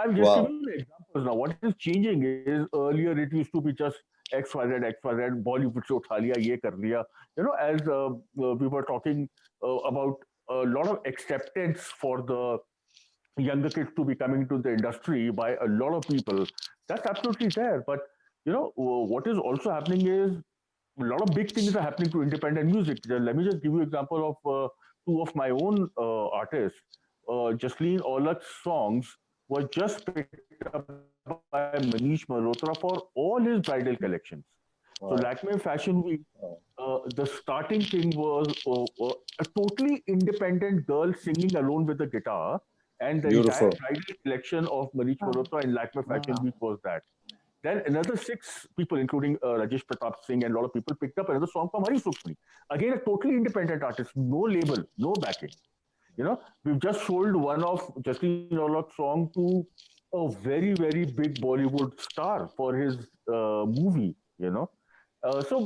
I'm just Wow. giving you examples now. What is changing is earlier it used to be just XYZ, Bollywood se utha liya, ye kar liya. You know, as we were talking about a lot of acceptance for the younger kids to be coming to the industry by a lot of people. That's absolutely there. But you know, what is also happening is a lot of big things are happening to independent music. Let me just give you an example of two of my own artists. Jasleen Aulak's songs were just picked up by Manish Malhotra for all his bridal collections. So Lakme Fashion Week, the starting thing was a totally independent girl singing alone with the guitar, and the Beautiful. entire bridal collection of Manish Malhotra in Lakme Fashion Week was that. Then another 6 people, including Rajesh Pratap Singh and a lot of people, picked up another song from Hari Sukmani. Again, a totally independent artist, no label, no backing. You know, we've just sold one of Jasleen Aulak's song to a very, very big Bollywood star for his movie, you know. So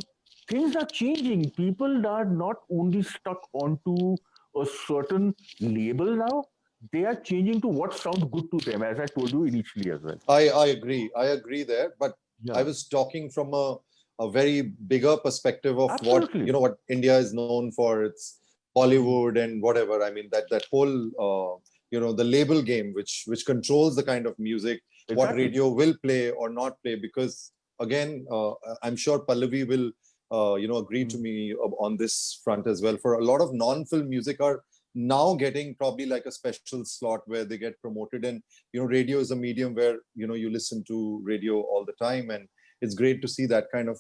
things are changing. People are not only stuck onto a certain label now, they are changing to what sounds good to them, as I told you initially as well. I agree. I agree there. But Yeah. I was talking from a very bigger perspective of Absolutely. what, you know, what India is known for. It's Bollywood and whatever. I mean, that whole, you know, the label game, which controls the kind of music, what Exactly. radio will play or not play. Because again, I'm sure Pallavi will, you know, agree to me on this front as well. For a lot of non-film music are now getting probably like a special slot where they get promoted, and you know, radio is a medium where, you know, you listen to radio all the time, and it's great to see that kind of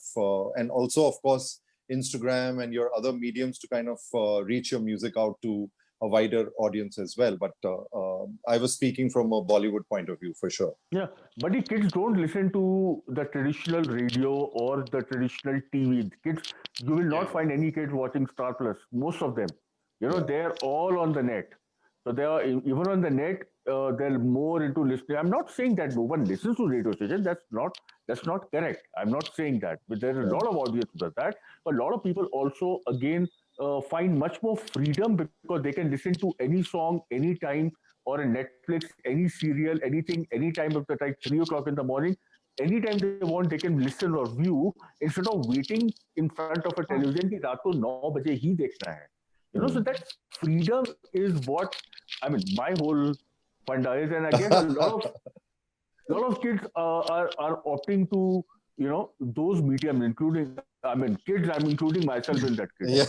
and also of course Instagram and your other mediums to kind of reach your music out to a wider audience as well. But I was speaking from a Bollywood point of view for sure. Yeah, but the kids don't listen to the traditional radio or the traditional TV. Kids, you will not find any kids watching Star Plus. Most of them, you know, they're all on the net. So they are even on the net. They're more into listening. I'm not saying that no one listens to radio stations. That's not correct. I'm not saying that. But there's a lot of audience that. But a lot of people also again find much more freedom because they can listen to any song anytime, or a Netflix, any serial, anything, any time of the time, 3 o'clock in the morning, anytime they want, they can listen or view instead of waiting in front of a television कि रात को 9 बजे ही देखना है. You know, so that freedom is what, I mean, my whole funda is, and I guess a lot of kids are opting to, you know, those mediums, including, I mean, kids, I'm including myself in that kid. Yeah.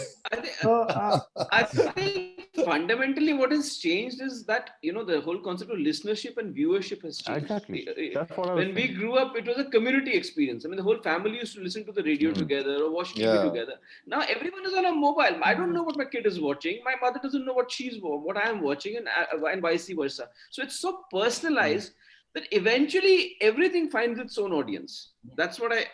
I think fundamentally what has changed is that, you know, the whole concept of listenership and viewership has changed. Exactly. That's what I was When we saying. grew up, it was a community experience. I mean, the whole family used to listen to the radio together or watch TV Yeah. together. Now everyone is on a mobile. I don't know what my kid is watching. My mother doesn't know what I am watching, and vice versa. So it's so personalized that eventually everything finds its own audience. That's what I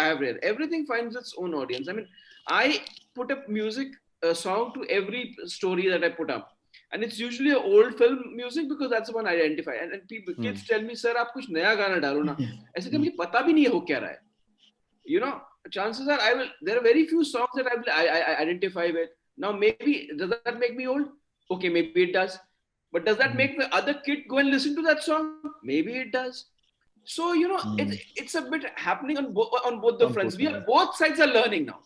have read. Everything finds its own audience. I mean, I put up music a song to every story that I put up. And it's usually an old film music because that's the one I identify. And people, kids tell me, sir, आप कुछ नया गाना डालो ना. ऐसे कि मुझे पता भी नहीं है हो क्या रहा है. You know, chances are there are very few songs that I identify with. Now, maybe, does that make me old? Okay, maybe it does. But does that make the other kid go and listen to that song? Maybe it does. So, you know, it's a bit happening on both the fronts. Both sides are learning now.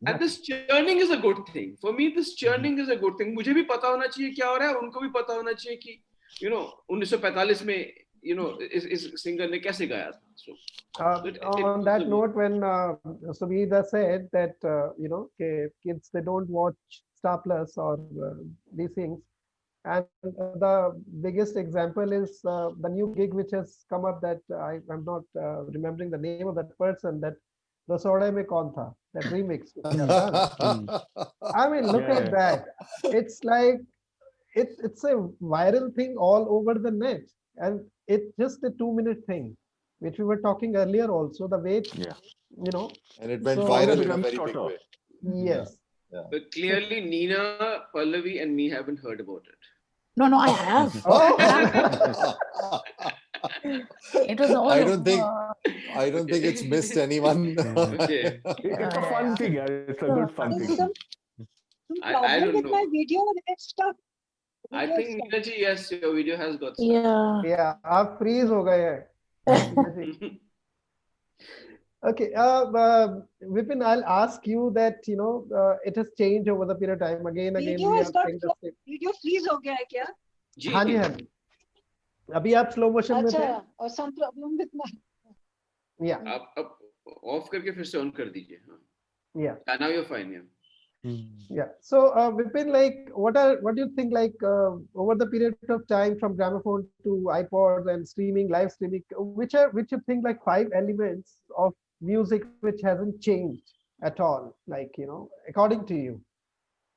And this churning is a good thing. For me, this churning is a good thing. मुझे भी पता होना चाहिए क्या हो रहा है, उनको भी पता होना चाहिए कि, you know, 1945 में, you know, इस singer ने कैसे गाया था. So, on that note, when Subhida said that, you know, kids, they don't watch Star Plus or these things. And the biggest example is the new gig which has come up that I'm not remembering the name of that person, that Rasode Mein Kaun Tha, that remix. I mean, look at that. It's like, it's a viral thing all over the net. And it's just a 2-minute thing, which we were talking earlier also, the way, you know. And it went viral in a very big way. Yes. Yeah. But clearly, Nina, Pallavi, and me haven't heard about it. No, I have. It was all I don't think it's missed anyone. Okay. It's a fun thing. Yeah. It's a good fun thing. Some I don't with know. my video and it's stuck. I think, Nina ji, yes, your video has got stuck. Yeah. Yeah, आप freeze हो गए हैं. Okay, Vipin, I'll ask you that, you know, it has changed over the period of time. Again, Video we has are got saying the same. video freeze हो गया है क्या? जी, हाँ जी, हाँ जी. अभी आप slow motion में थे. अच्छा, और some problem with my. Yeah, आप off करके फिर से on कर दीजिए. हाँ. yeah, Now you're fine. Yeah. yeah. So, Vipin, like, what do you think, like, over the period of time from gramophone to iPods and streaming, live streaming, which you think like 5 elements of music which hasn't changed at all, like, you know, according to you?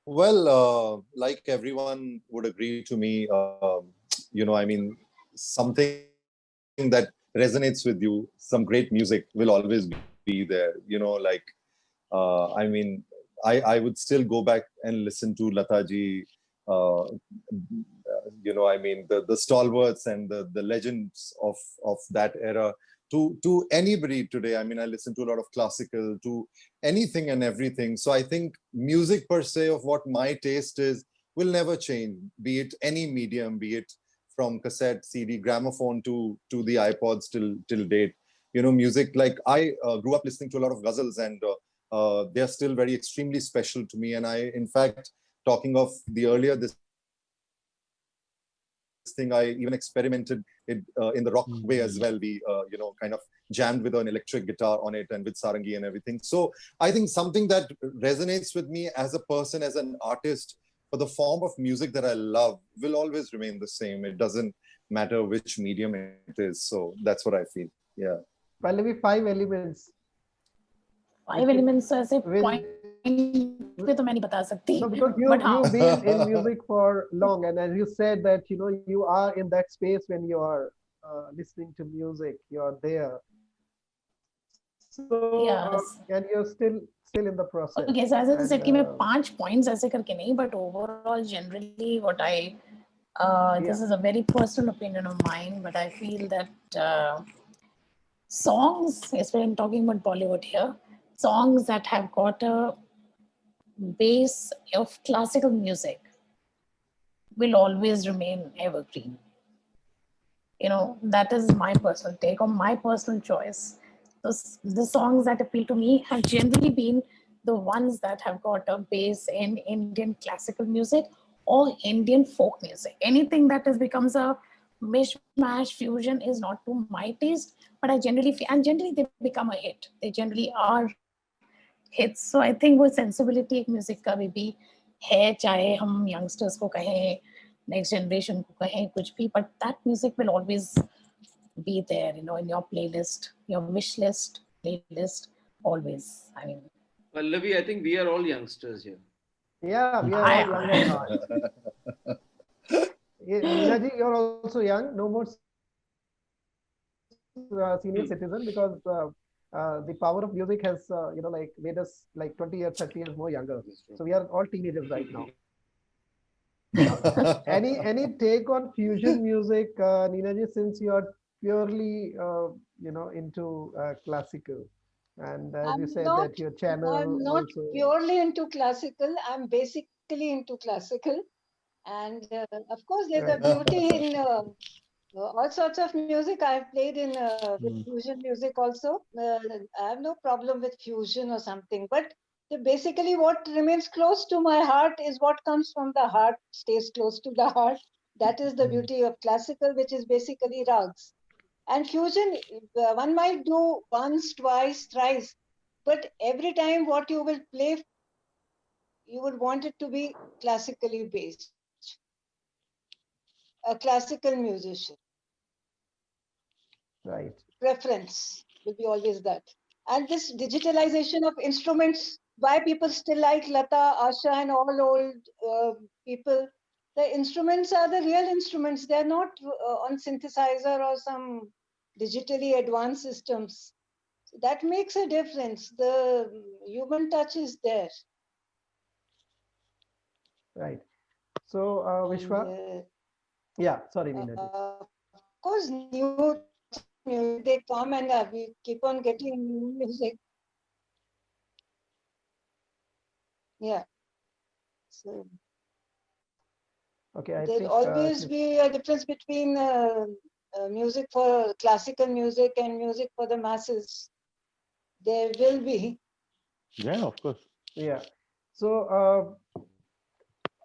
Well, like everyone would agree to me, you know, I mean, something that resonates with you, some great music will always be there, you know, like, I mean, I would still go back and listen to Lataji, you know, I mean, the stalwarts and the legends of that era. To anybody today, I mean, I listen to a lot of classical, to anything and everything. So I think music per se of what my taste is will never change, be it any medium, be it from cassette, CD, gramophone to the iPods till date. You know, music, like I grew up listening to a lot of ghazals, and they're still very extremely special to me. And I, in fact, talking of the earlier this thing, I even experimented it in the rock way as well. We you know, kind of jammed with an electric guitar on it and with sarangi and everything. So I think something that resonates with me as a person, as an artist, for the form of music that I love will always remain the same. It doesn't matter which medium it is. So that's what I feel. Yeah. Pallavi, 5 elements. 5 elements ऐसे Will- point पे तो मैं नहीं बता सकती. No, because But हाँ. you've been in music for long, and as you said that, you know, you are in that space when you are listening to music, you're there. So, Yes. and you're still in the process. Okay, so as I said कि मैं And, 5 points ऐसे करके नहीं, but overall generally what I this is a very personal opinion of mine, but I feel that songs, especially I'm talking about Bollywood here, songs that have got a base of classical music will always remain evergreen. You know, that is my personal take or my personal choice. The songs that appeal to me have generally been the ones that have got a base in Indian classical music or Indian folk music. Anything that becomes a mishmash fusion is not to my taste, but I generally feel, and generally they become a hit. They generally are hits. So I think वो sensibility एक music का भी है, चाहे हम youngsters को कहें, next generation को कहें, कुछ भी, but that music will always be there, you know, in your playlist, your wish list, playlist, always. I mean, Pallavi, I think we are all youngsters here. yeah, we are all young at heart. Yeah, Meena ji, you're also young. No more senior citizen, because the power of music has, like made us like 20 years, 30 years more younger. So we are all teenagers right now. Any take on fusion music, Ninaji, since you are purely, into classical, and as you I'm said not, that your I'm channel not also. purely into classical. I'm basically into classical. And of course, there's a beauty in all sorts of music. I've played in with fusion music also. I have no problem with fusion or something. But basically, what remains close to my heart is what comes from the heart, stays close to the heart. That is the beauty of classical, which is basically rags. And fusion, one might do once, twice, thrice. But every time what you will play, you would want it to be classically based. A classical musician. Right. Preference will be always that. And this digitalization of instruments, why people still like Lata, Asha, and all old people, the instruments are the real instruments. They're not on synthesizer or some digitally advanced systems. That makes a difference. The human touch is there. Right. So, Vishwa, And, yeah, sorry, Ninaji. of course, new music, they come and we keep on getting new music. Yeah. So Okay, I there'll think always be a difference between music for classical music and music for the masses. There will be. Yeah, of course. yeah. So,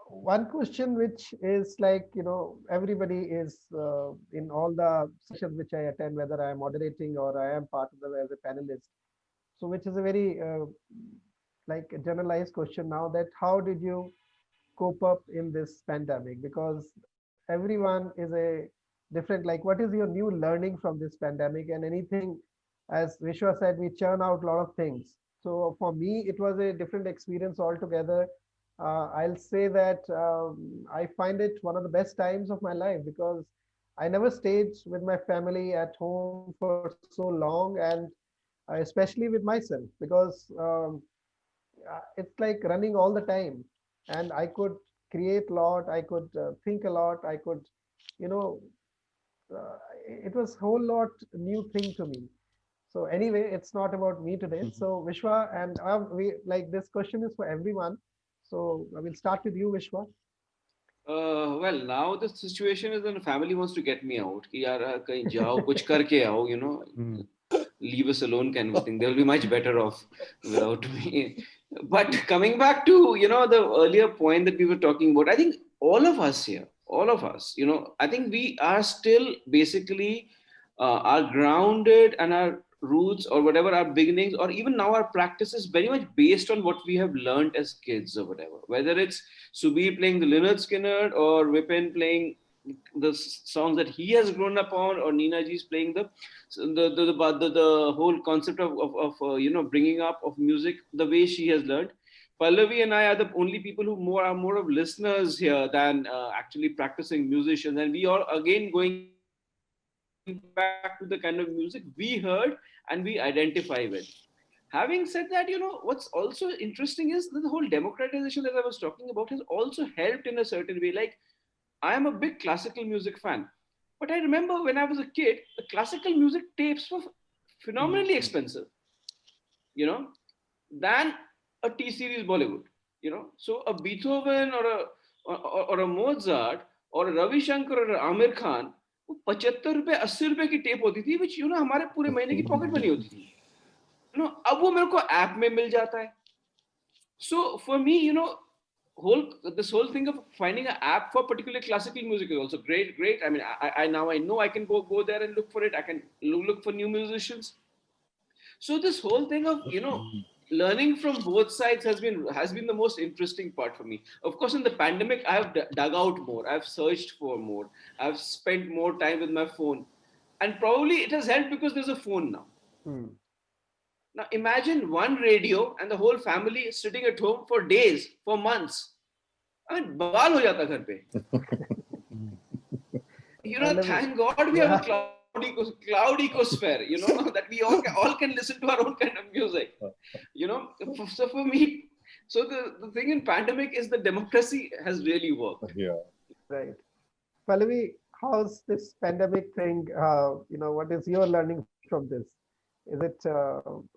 one question which is like, everybody is in all the sessions which I attend, whether I am moderating or I am part of the as a panelist. So, which is a very like a generalized question now, that how did you cope up in this pandemic? Because everyone is a different, like what is your new learning from this pandemic? And anything, as Vishwa said, we churn out a lot of things. So for me it was a different experience altogether. I'll say that I find it one of the best times of my life, because I never stayed with my family at home for so long, and especially with myself, because it's like running all the time, and I could create a lot, I could think a lot, I could, you know uh, it was whole lot new thing to me. So anyway, it's not about me today. So Vishwa, and we like, this question is for everyone, so I will start with you, Vishwa. Well, now the situation is when family wants to get me out. कि यार कहीं जाओ कुछ करके आओ, leave us alone kind of a thing. They'll be much better off without me. But coming back to, the earlier point that we were talking about, I think all of us here, all of us, I think we are still basically are grounded, and our roots or whatever our beginnings or even now our practice is very much based on what we have learned as kids or whatever. Whether it's Subir playing the Leonard Skinner or Vipin playing the songs that he has grown up on, or Nina Ji's playing the whole concept of bringing up of music the way she has learned. Pallavi and I are the only people who are more of listeners here than actually practicing musicians, and we are again going back to the kind of music we heard and we identify with. Having said that, what's also interesting is that the whole democratization that I was talking about has also helped in a certain way. Like, I am a big classical music fan, but I remember when I was a kid, the classical music tapes were phenomenally expensive, you know, than a T series Bollywood, So a Beethoven or a Mozart or a Ravi Shankar or a Amir Khan, वो 75 रुपए 80 रुपए की tape होती थी, which हमारे पूरे महीने की पॉकेट मनी होती थी, अब वो मेरे को ऐप में मिल जाता है. So for me, this whole thing of finding an app for particularly classical music is also great. I mean, I now I know I can go there and look for it. I can look for new musicians. So this whole thing of learning from both sides has been the most interesting part for me. Of course, in the pandemic, I have dug out more. I've searched for more. I've spent more time with my phone, and probably it has helped because there's a phone now. Now imagine one radio and the whole family sitting at home for days, for months. I mean, bawal ho jata ghar pe. Thank God we have a cloud ecosphere, you know, that we all can listen to our own kind of music, you know. So for me, so the thing in pandemic is the democracy has really worked. Yeah. Right. Pallavi, how's this pandemic thing? You know, what is your learning from this? Is it,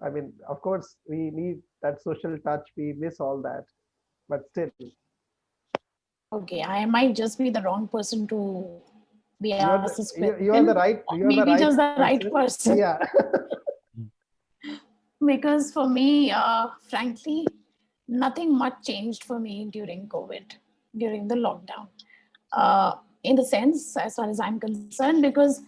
I mean, of course, we need that social touch. We miss all that, but still, Okay, I might just be the wrong person to be asked this question. you are the right, or you are maybe the right just the right person. Yeah. Because for me, frankly, nothing much changed for me during COVID, during the lockdown. In the sense, as far as I'm concerned, because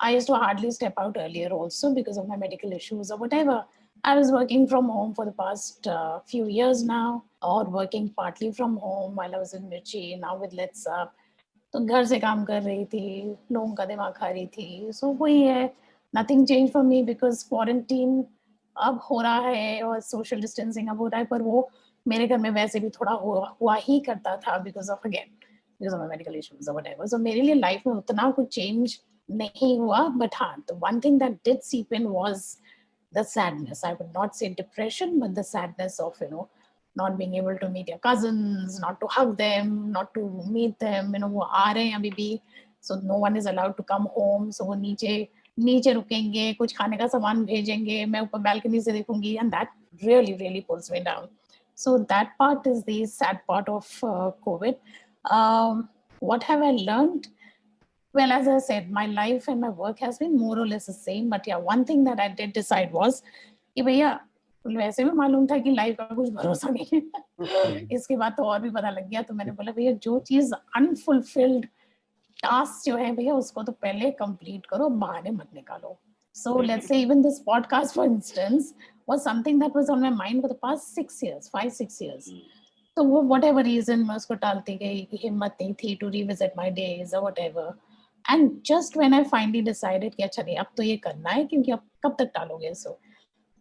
I used to hardly step out earlier also because of my medical issues or whatever. I was working from home for the past few years now, or working partly from home while I was in Mirchi, now with Let's Up. तो घर से काम कर रही थी, लोगों का दिमाग खा रही थी. So वही है, nothing changed for me because quarantine अब हो रहा है और social distancing अब हो रहा है, पर वो मेरे घर में वैसे भी थोड़ा हुआ ही करता था because of my medical issues or whatever. So मेरे लिए life में उतना कुछ change नहीं हुआ, but हाँ, the one thing that did seep in was the sadness. I would not say depression, but the sadness of, you know, not being able to meet your cousins, not to hug them, not to meet them, you know, वो आ रहे हैं अभी भी, so no one is allowed to come home, so वो नीचे रुकेंगे, कुछ खाने का सामान भेजेंगे, मैं ऊपर balcony से देखूंगी, and that really pulls me down. So that part is the sad part of COVID. What have I learned? Well, as I said, my life and my work has been more or less the same, but yeah, one thing that I did decide was कि भैया वैसे भी मालूम था कि life का कुछ भरोसा नहीं है. इसके बाद तो और भी पता लग गया, तो मैंने बोला भैया जो चीज अनफुलफिल्ड टास्क जो है भैया उसको तो पहले कंप्लीट करो, बहाने मत निकालो. So let's say even this podcast, for instance, was something that was on my mind for the past 6 years, 5-6 years. So whatever reason मैं उसको टालती गई कि हिम्मत नहीं थी to revisit my days or whatever. And just when I finally decided कि अच्छा नहीं अब तो ये करना है, क्योंकि अब कब तक टालोगे इसको.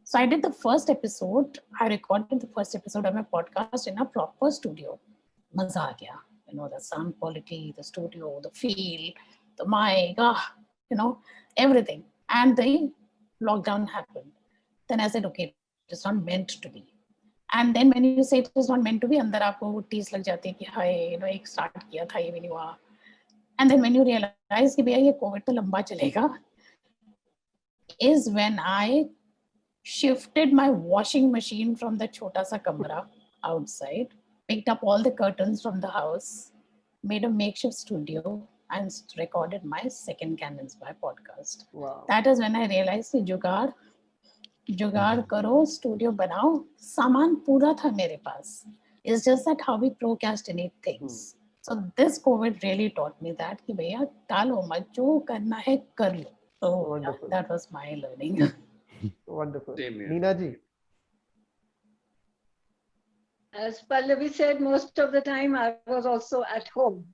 So I did the first episode. I recorded the first episode of my podcast in a proper studio. मजा आ गया. You know, the sound quality, the studio, the feel, the mic, you know, everything. And the lockdown happened. Then I said, okay, it's not meant to be. And then when you say it is not meant to be, अंदर आपको वो टीस लग जाती है कि हाय, you know, एक start किया था ये भी नहीं हुआ. And then when you realize कि भैया ये COVID तो लंबा चलेगा, is when I shifted my washing machine from the chota sa kamra outside, picked up all the curtains from the house, made a makeshift studio, and recorded my second Canon Spy podcast. Wow. That is when I realized कि जुगाड़ करो, studio बनाओ, सामान पूरा था मेरे पास. It's just that how we procrastinate things. So this COVID really taught me that कि भैया टालो मत, जो करना है कर लो. So yeah, that was my learning. Wonderful. Same Neena ji. As Pallavi said, most of the time I was also at home.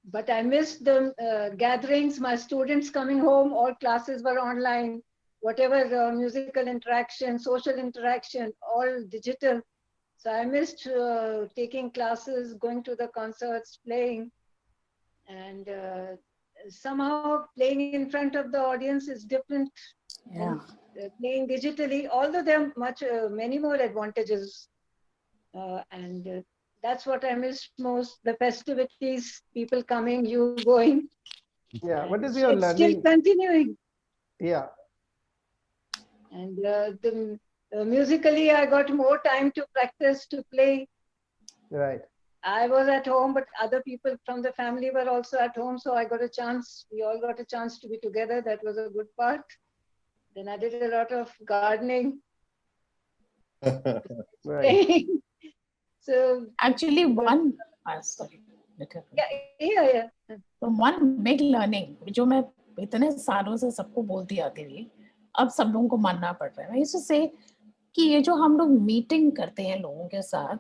But I missed the gatherings, my students coming home, all classes were online, whatever musical interaction, social interaction, all digital. So I missed taking classes, going to the concerts, playing. And somehow playing in front of the audience is different. Yeah. Playing digitally, although there are many more advantages. And that's what I missed most, the festivities, people coming, you going. Yeah, what is your it's learning? Still continuing. Yeah. And musically, I got more time to practice, to play. Right. I was at home, but other people from the family were also at home. So I got a chance, we all got a chance to be together. That was a good part. Then I did a lot of gardening. Right. So actually sorry. Yeah. So one big learning जो मैं इतने सालों से सबको बोलती आती थी, अब सब लोगों को मानना पड़ रहा है. मैं इससे से कि ये जो हम लोग मीटिंग करते हैं लोगों के साथ,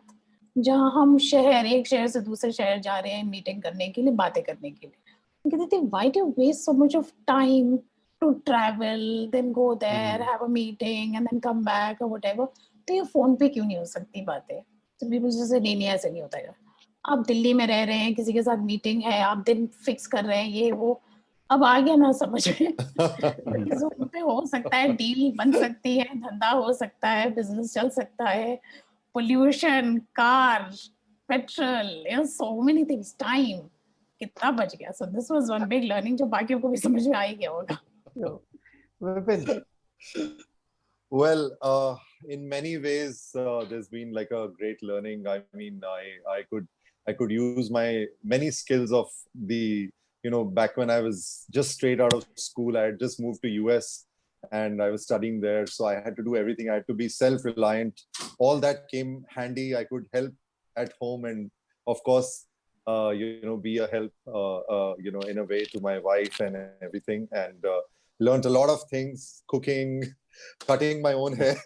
जहाँ हम एक शहर से दूसरे शहर जा रहे हैं मीटिंग करने के लिए, बातें करने के लिए, कहते थे why do you waste so much of time to travel, then go there, have a meeting and then come back or whatever. तो ये फोन पे क्यों नहीं हो सकती बातें? तो people just say नहीं ऐसे नहीं होता है. आप दिल्ली में रह रहे हैं, किसी के साथ मीटिंग है, आप दिन फिक्स कर रहे हैं, ये वो, अब आ गया ना समझ में। Zoom पे हो सकता है डील बन सकती है, धंधा हो सकता है, बिजनेस चल सकता है, pollution, car, petrol, so many things, time कितना बच गया. So this was one big learning जो बाकियों को भी समझ में आ ही गया होगा. So, Vipin, Well, in many ways, there's been like a great learning. I mean, I could use my many skills of the, you know, back when I was just straight out of school. I had just moved to US and I was studying there, so I had to do everything. I had to be self-reliant. All that came handy. I could help at home, and of course, you know, be a help, you know, in a way to my wife and everything, and learned a lot of things, cooking, cutting my own hair,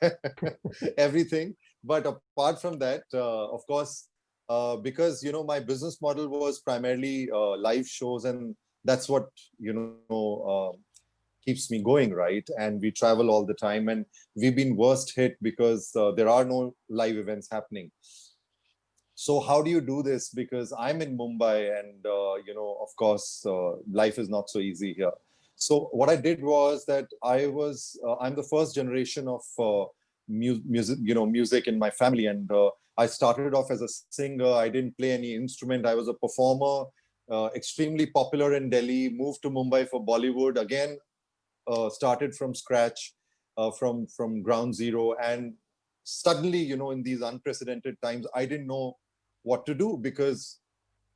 everything. But apart from that, of course, because you know my business model was primarily live shows, and that's what you know keeps me going, right? And we travel all the time, and we've been worst hit because there are no live events happening. So how do you do this? Because I'm in Mumbai, and you know, of course, life is not so easy here. So what I did was that I'm the first generation of music, you know, music in my family, and I started off as a singer. I didn't play any instrument. I was a performer, extremely popular in Delhi. Moved to Mumbai for Bollywood again. Started from scratch, from ground zero, and suddenly, you know, in these unprecedented times, I didn't know what to do because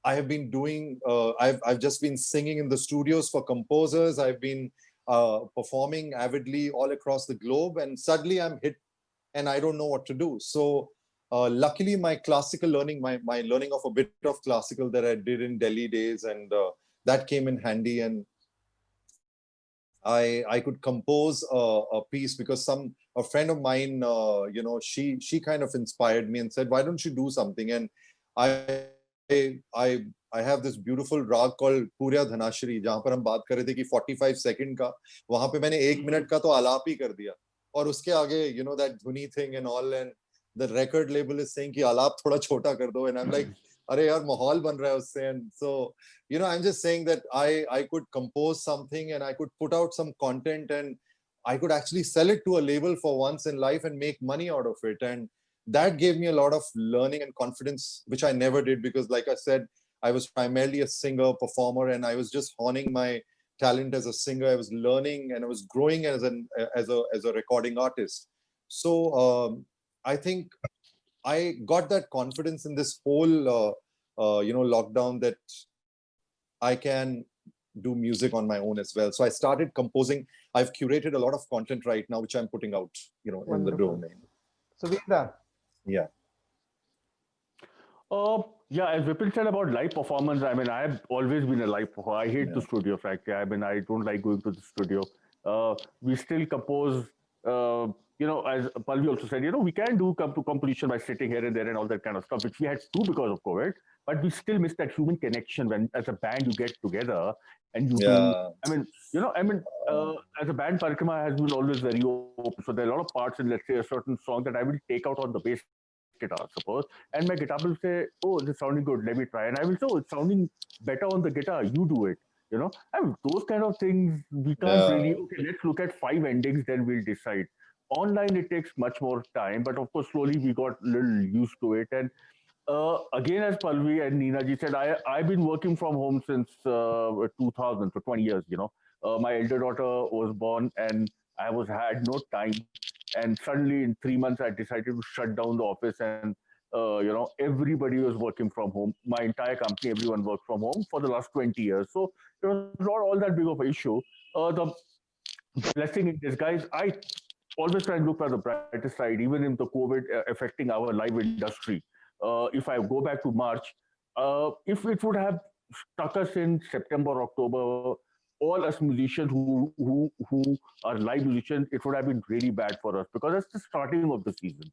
I have been doing, I've just been singing in the studios for composers. I've been performing avidly all across the globe, and suddenly I'm hit and I don't know what to do. So luckily my classical learning, my learning of a bit of classical that I did in Delhi days, and that came in handy, and I could compose a piece because a friend of mine, you know, she kind of inspired me and said, why don't you do something? And I I have this beautiful rag called Purya Dhanashri, जहाँ पर हम बात कर रहे थे कि 45 second का, वहाँ पे मैंने 1 मिनट का तो आलाप ही कर दिया, और उसके आगे, you know, that dhuni thing and all, and the record label is saying कि आलाप थोड़ा छोटा कर दो, and I'm like, अरे यार माहौल बन रहा है उससे. And so, you know, I'm just saying that I could compose something and I could put out some content, and I could actually sell it to a label for once in life and make money out of it. And that gave me a lot of learning and confidence, which I never did because, like I said, I was primarily a singer, performer, and I was just honing my talent as a singer. I was learning and I was growing as a recording artist. So I think I got that confidence in this whole you know, lockdown that I can do music on my own as well. So I started composing. I've curated a lot of content right now, which I'm putting out, you know, in the domain. So Veera. Yeah. Yeah, as Vipin said about live performance, I mean, I have always been a live performer. I hate the studio, frankly. I mean, I don't like going to the studio. We still compose, you know, as Palvi also said, you know, we can do composition by sitting here and there and all that kind of stuff, which we had to do because of COVID. But we still miss that human connection when, as a band, you get together and you do. I mean, you know, as a band, Parikrama has been always very open. So there are a lot of parts in, let's say, a certain song that I will take out on the bass guitar, suppose, and my guitar will say, oh, this is sounding good, let me try. And I will say, oh, it's sounding better on the guitar, you do it. You know, and those kind of things, we can't really, okay, let's look at 5 endings, then we'll decide. Online, it takes much more time, but of course, slowly we got a little used to it. And again, as Palvi and Nina ji said, I've been working from home since 2000, for 20 years, you know. My elder daughter was born and I had no time. And suddenly in 3 months, I decided to shut down the office, and you know, everybody was working from home. My entire company, everyone worked from home for the last 20 years. So it was not all that big of an issue. The blessing in disguise, I always try and look at the brighter side, even in the COVID affecting our live industry. If I go back to March, if it would have stuck us in September, October, all us musicians who are live musicians, it would have been really bad for us because that's the starting of the season.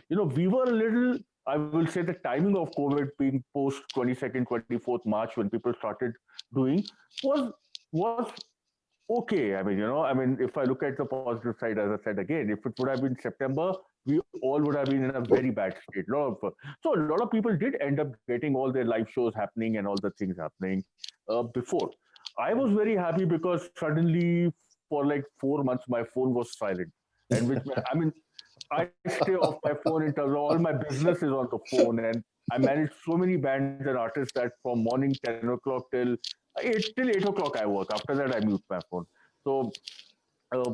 You know, we were a little, I will say the timing of COVID being post 22nd, 24th March when people started doing was okay. I mean, you know, I mean, if I look at the positive side, as I said again, if it would have been September, we all would have been in a very bad state. So a lot of people did end up getting all their live shows happening and all the things happening before. I was very happy because suddenly for like 4 months my phone was silent, and which I mean I stay off my phone in terms of all my business is on the phone, and I manage so many bands and artists that from morning 10 o'clock till 8 o'clock I work. After that I mute my phone. So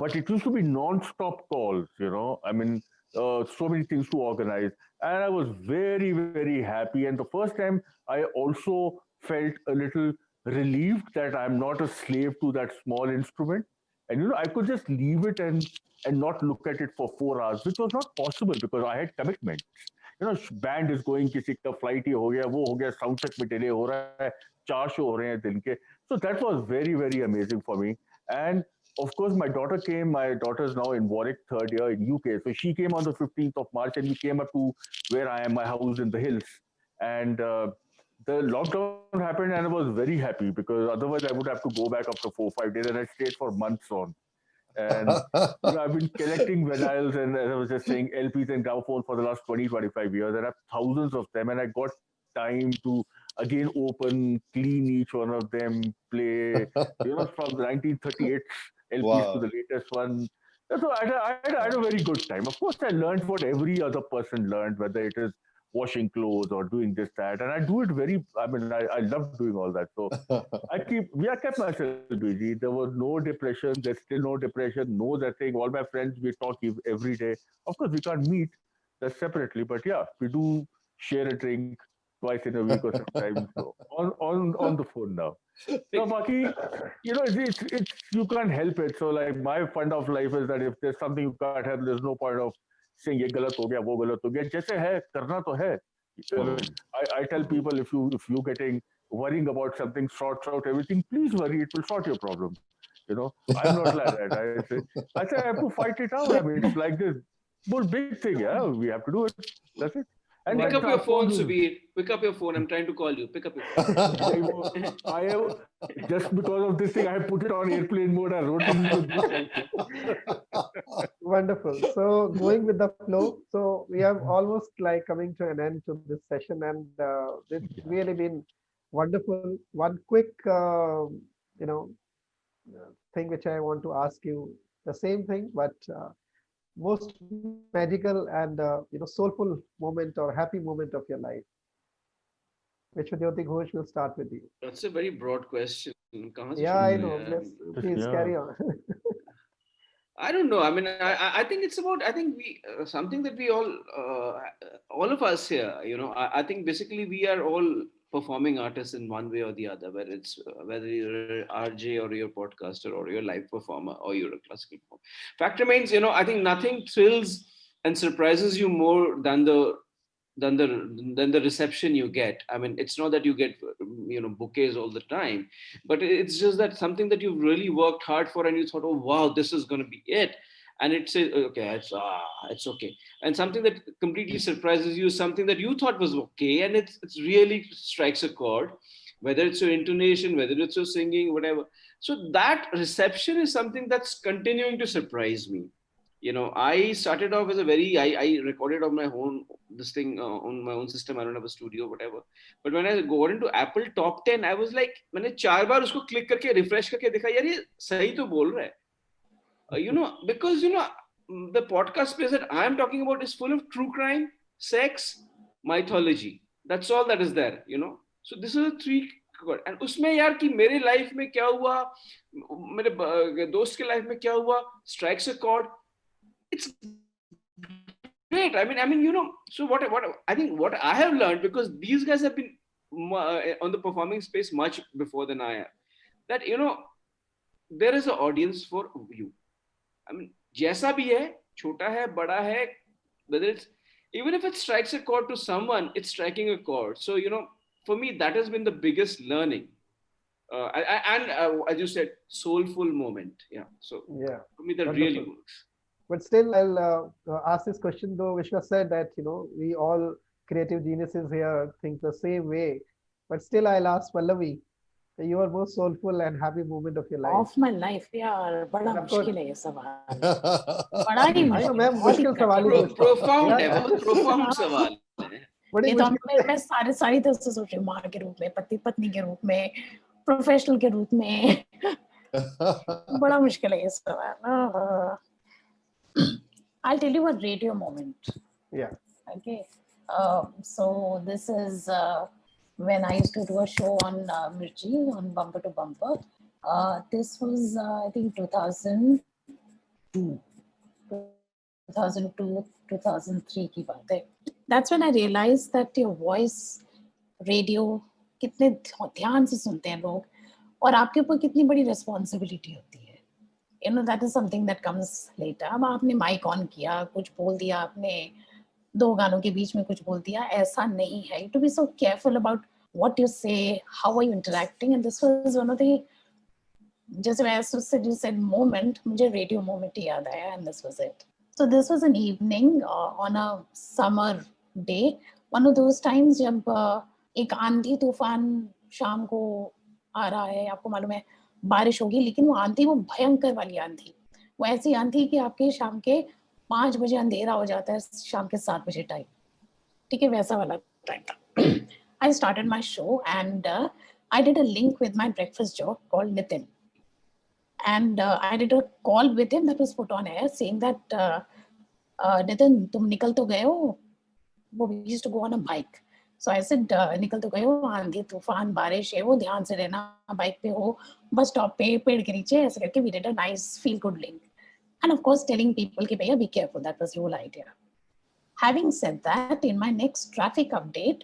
but it used to be non-stop calls, you know. I mean, so many things to organize, and I was very, very happy. And the first time, I also felt a little relieved that I'm not a slave to that small instrument, and I could just leave it and not look at it for 4 hours, which was not possible because I had commitments. Band is going, किसी का flight ही हो गया, वो हो गया, sound check में delay हो रहा है, 4 show हो रहे हैं दिन के. So that was very, very amazing for me. And of course, my daughter came. My daughter is now in Warwick, third year in UK. So she came on the 15th of March, and we came up to where I am, my house in the hills. And the lockdown happened, and I was very happy because otherwise I would have to go back after 4 or 5 days, and I stayed for months on. And I've been collecting vinyls and, as I was just saying, LPs and gramophones for the last 20-25 years. And I have thousands of them, and I got time to again open, clean each one of them, play, from the 1938 LPs to the latest one. So I had a very good time. Of course, I learned what every other person learned, whether it is washing clothes or doing this, that. And I do it I love doing all that. So I kept myself busy. There was no depression. There's still no depression. No that thing. All my friends, we talk every day. Of course, we can't meet separately, but yeah, we do share a drink twice in a week or sometimes so on the phone now. So Baki, it's you can't help it. So like my fund of life is that if there's something you can't help, there's no point of saying ये गलत हो गया, वो गलत हो गया. जैसे है करना तो है. I tell people if you getting worrying about something, sort out everything, please worry. It will sort your problem. I'm not like that. I say I have to fight it out. I mean, it's like this big thing. Yeah, we have to do it. That's it. And pick up your phone, Subir. Pick up your phone. I'm trying to call you. Pick up your phone. I have, just because of this thing, I have put it on airplane mode. I wrote it. Wonderful. So going with the flow. So we have almost like coming to an end to this session, and it's really been wonderful. One quick, thing which I want to ask you, the same thing, but most magical and soulful moment or happy moment of your life. Vishwajyoti Ghosh, will start with you. That's a very broad question. Yeah, I know. Please carry on. I don't know. I mean, I think it's about. I think we something that we all of us here. I think basically we are all performing artists in one way or the other, whether you're an RJ or you're a podcaster or you're a live performer or you're a classical performer. Fact remains, I think nothing thrills and surprises you more than the reception you get. I mean, it's not that you get bouquets all the time, but it's just that something that you've really worked hard for and you thought, oh wow, this is going to be it. And it says, okay, it's okay. And something that completely surprises you, something that you thought was okay, and it's really strikes a chord, whether it's your intonation, whether it's your singing, whatever. So that reception is something that's continuing to surprise me. I started off as I recorded on my own, this thing on my own system. I don't have a studio, whatever. But when I got into Apple Top 10, I was like, मैंने 4 बार उसको click करके refresh करके देखा, यार ये सही तो बोल रहा है. Because the podcast space that I am talking about is full of true crime, sex, mythology. That's all that is there, So this is a 3. And उसमें यार कि मेरे life में क्या हुआ, मेरे दोस्त के life में क्या हुआ, strikes a chord. It's great. I mean, so what I think what I have learned, because these guys have been on the performing space much before than I have, that, there is an audience for you. I mean, jaisa bhi hai, chota hai, bada hai, whether it's, even if it strikes a chord to someone, it's striking a chord. So, for me, that has been the biggest learning. And as you said, soulful moment. Yeah. So for me, that wonderful. Really works. But still, I'll ask this question though. Vishwa said that, we all creative geniuses here think the same way. But still, I'll ask Pallavi, your most soulful and happy moment of your life. Of my life, यार बड़ा मुश्किल है ये सवाल. बड़ा ही मुश्किल सवाल है. Profound है, बहुत profound सवाल है. ये तो मैं सारी तरह से सोच रही हूँ, माँ के रूप में, पति पत्नी के रूप में, प्रोफेशनल के रूप में बड़ा मुश्किल है ये सवाल. I'll tell you a radio moment. Yeah. Okay. So this is when I used to do a show on Mirchi on Bumper to Bumper. This was I think 2002, 2003 की बात है. That's when I realized that your voice, radio, कितने ध्यान से सुनते हैं लोग और आपके ऊपर कितनी बड़ी responsibility होती है. You know, that is something that comes later. अब आपने माइक ऑन किया, कुछ बोल दिया, आपने 2 गानों के बीच में कुछ बोल दिया, ऐसा नहीं है. To be so careful about what you say, how are you interacting, and this was one of the, just as you said moment, मुझे radio moment ही याद आया, and this was it. So this was an evening on a summer day, one of those times जब एक आंधी तूफान शाम को आ रहा है, आपको मालूम है बारिश होगी, लेकिन वो आंधी वो भयंकर वाली आंधी, वो ऐसी आंधी कि आपके शाम के 5 बजे अंधेरा हो जाता है, शाम के 7 बजे टाइम, ठीक है, वैसा वाला टाइम था. I started my show and I did a link with my breakfast joke called Nitin, and I did a call with him that was put on air saying that Nitin, तुम निकल तो गए हो, वो used to go on a bike. So I said, निकल तो गए हो, आंधी तूफान बारिश है, वो ध्यान से रहना, बाइक पे हो, बस स्टॉप पे पेड़ के नीचे, ऐसे करके we did a nice feel good link. And of course telling people कि भैया be careful, that was the whole idea. Having said that, in my next traffic update,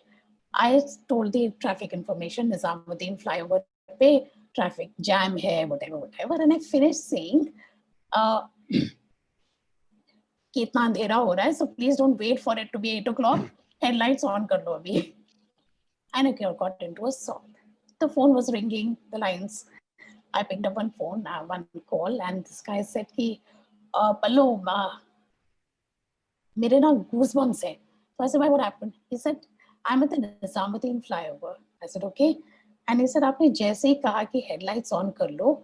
I told the traffic information, Nizamuddin flyover पे traffic jam है, whatever, and I finished saying कि इतना अंधेरा हो रहा है, so please don't wait for it to be 8 o'clock. Headlights on kar lo abhi. And I got into a song. The phone was ringing, the lines. I picked up one phone, one call, and this guy said कि Pallu, मेरे ना goosebumps है. So I said, why, what happened? He said, I'm at the Nizamuddin flyover. I said, okay. And he said, आपने जैसे ही कहा कि headlights on कर लो,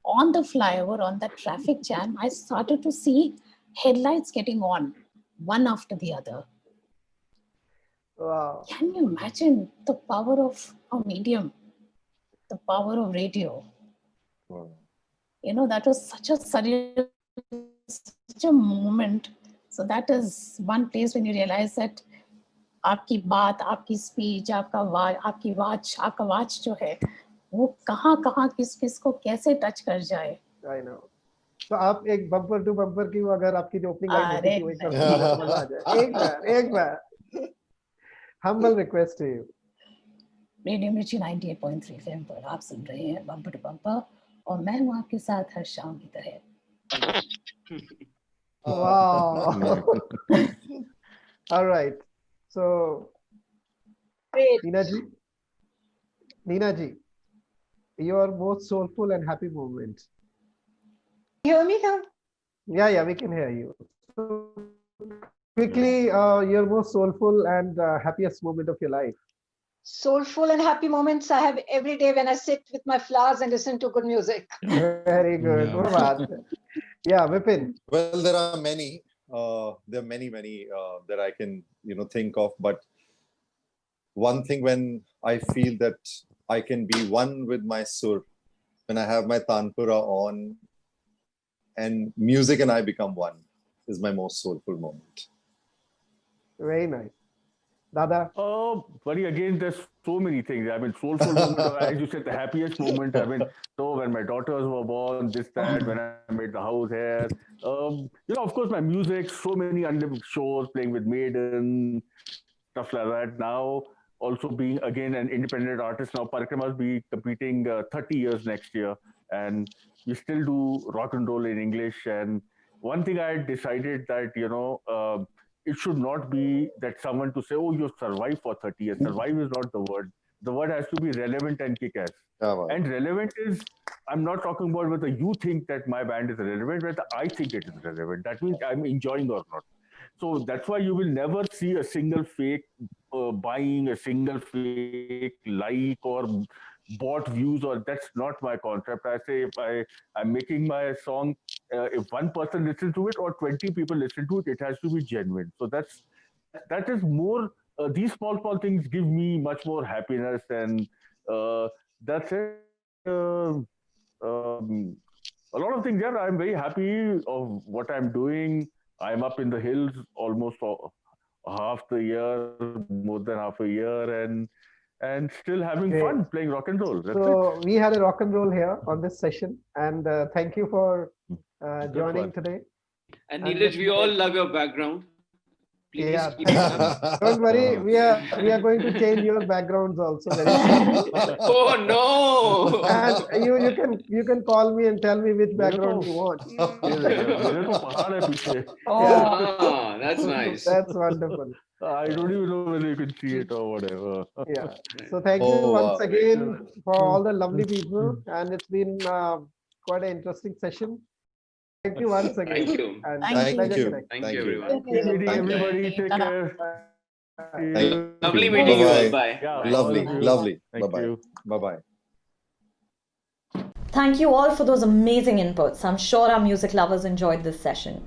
on the flyover, on that traffic jam, I started to see headlights getting on, one after the other. Wow. Can you imagine the power of a medium, the power of radio? Wow. You know, that was such a surreal, such a moment. So that is one place when you realize that आपकी बात, आपकी speech, आपका watch जो है, वो कहाँ किस को कैसे टच कर जाए. I know. तो आप एक बम्पर टू बम्पर की अगर आपकी जो ओपनिंग लाइन होती थी वही कर मजा आ जाए. एक बार humble request to you. Radio मिर्ची 98.3 FM पर आप सुन रहे हैं बम्पर टू बम्पर और मैं हूँ आपके साथ हर शाम की तरह. Wow. All right. So, Great. Neena ji, your most soulful and happy moment. Hear me now? Yeah, we can hear you. So, quickly, your most soulful and happiest moment of your life. Soulful and happy moments I have every day when I sit with my flowers and listen to good music. Very good. Yeah. What about it? Yeah, Vipin. Well, there are many. There are many that I can think of. But one thing, when I feel that I can be one with my sur, when I have my tanpura on, and music and I become one, is my most soulful moment. Very nice. Dada. But again, there's so many things. I mean, soulful moment, as you said, the happiest moment. I mean, so when my daughters were born, this, that, when I made the house here. Of course, my music, so many unlimited shows, playing with Maiden, stuff like that. Now, also being, again, an independent artist. Now, Parikrama must be completing 30 years next year. And we still do rock and roll in English. And one thing I decided that, it should not be that someone to say, oh, you've survived for 30 years. Survive is not the word. The word has to be relevant and kick-ass. Wow. And relevant is, I'm not talking about whether you think that my band is relevant, whether I think it is relevant. That means I'm enjoying or not. So that's why you will never see a single fake buying, a single fake like or bought views, or that's not my concept. I say if I'm making my song, if one person listens to it or 20 people listen to it, it has to be genuine. So that is more, these small things give me much more happiness, and that's it. a lot of things. Yeah, I'm very happy of what I'm doing. I'm up in the hills almost half the year, more than half a year, and still having Great. fun playing rock and roll. That's So we had a rock and roll here on this session, and thank you for Good joining one. today. And And Neeraj, this we all is- love your background. Please Yeah, keep it up. Don't worry, we are going to change your backgrounds also very soon. Oh no! And you can call me and tell me which background you want. मेरे तो पहाड़ है पीछे. Ah, that's nice. That's wonderful. I don't even know whether you can see it or whatever. Yeah. So thank you Oh, once wow. again for all the lovely people, and it's been quite an interesting session. Thank you once again. Thank you. And Thank pleasure you. connecting. Thank Thank you, you. everyone. Meeting Thank you. everybody. Take Ta-da. care. Thank you. Lovely meeting you all. Bye-bye. Bye. Yeah, all Lovely, of you. lovely. Thank Bye-bye. you. Bye-bye. Thank you all for those amazing inputs. I'm sure our music lovers enjoyed this session.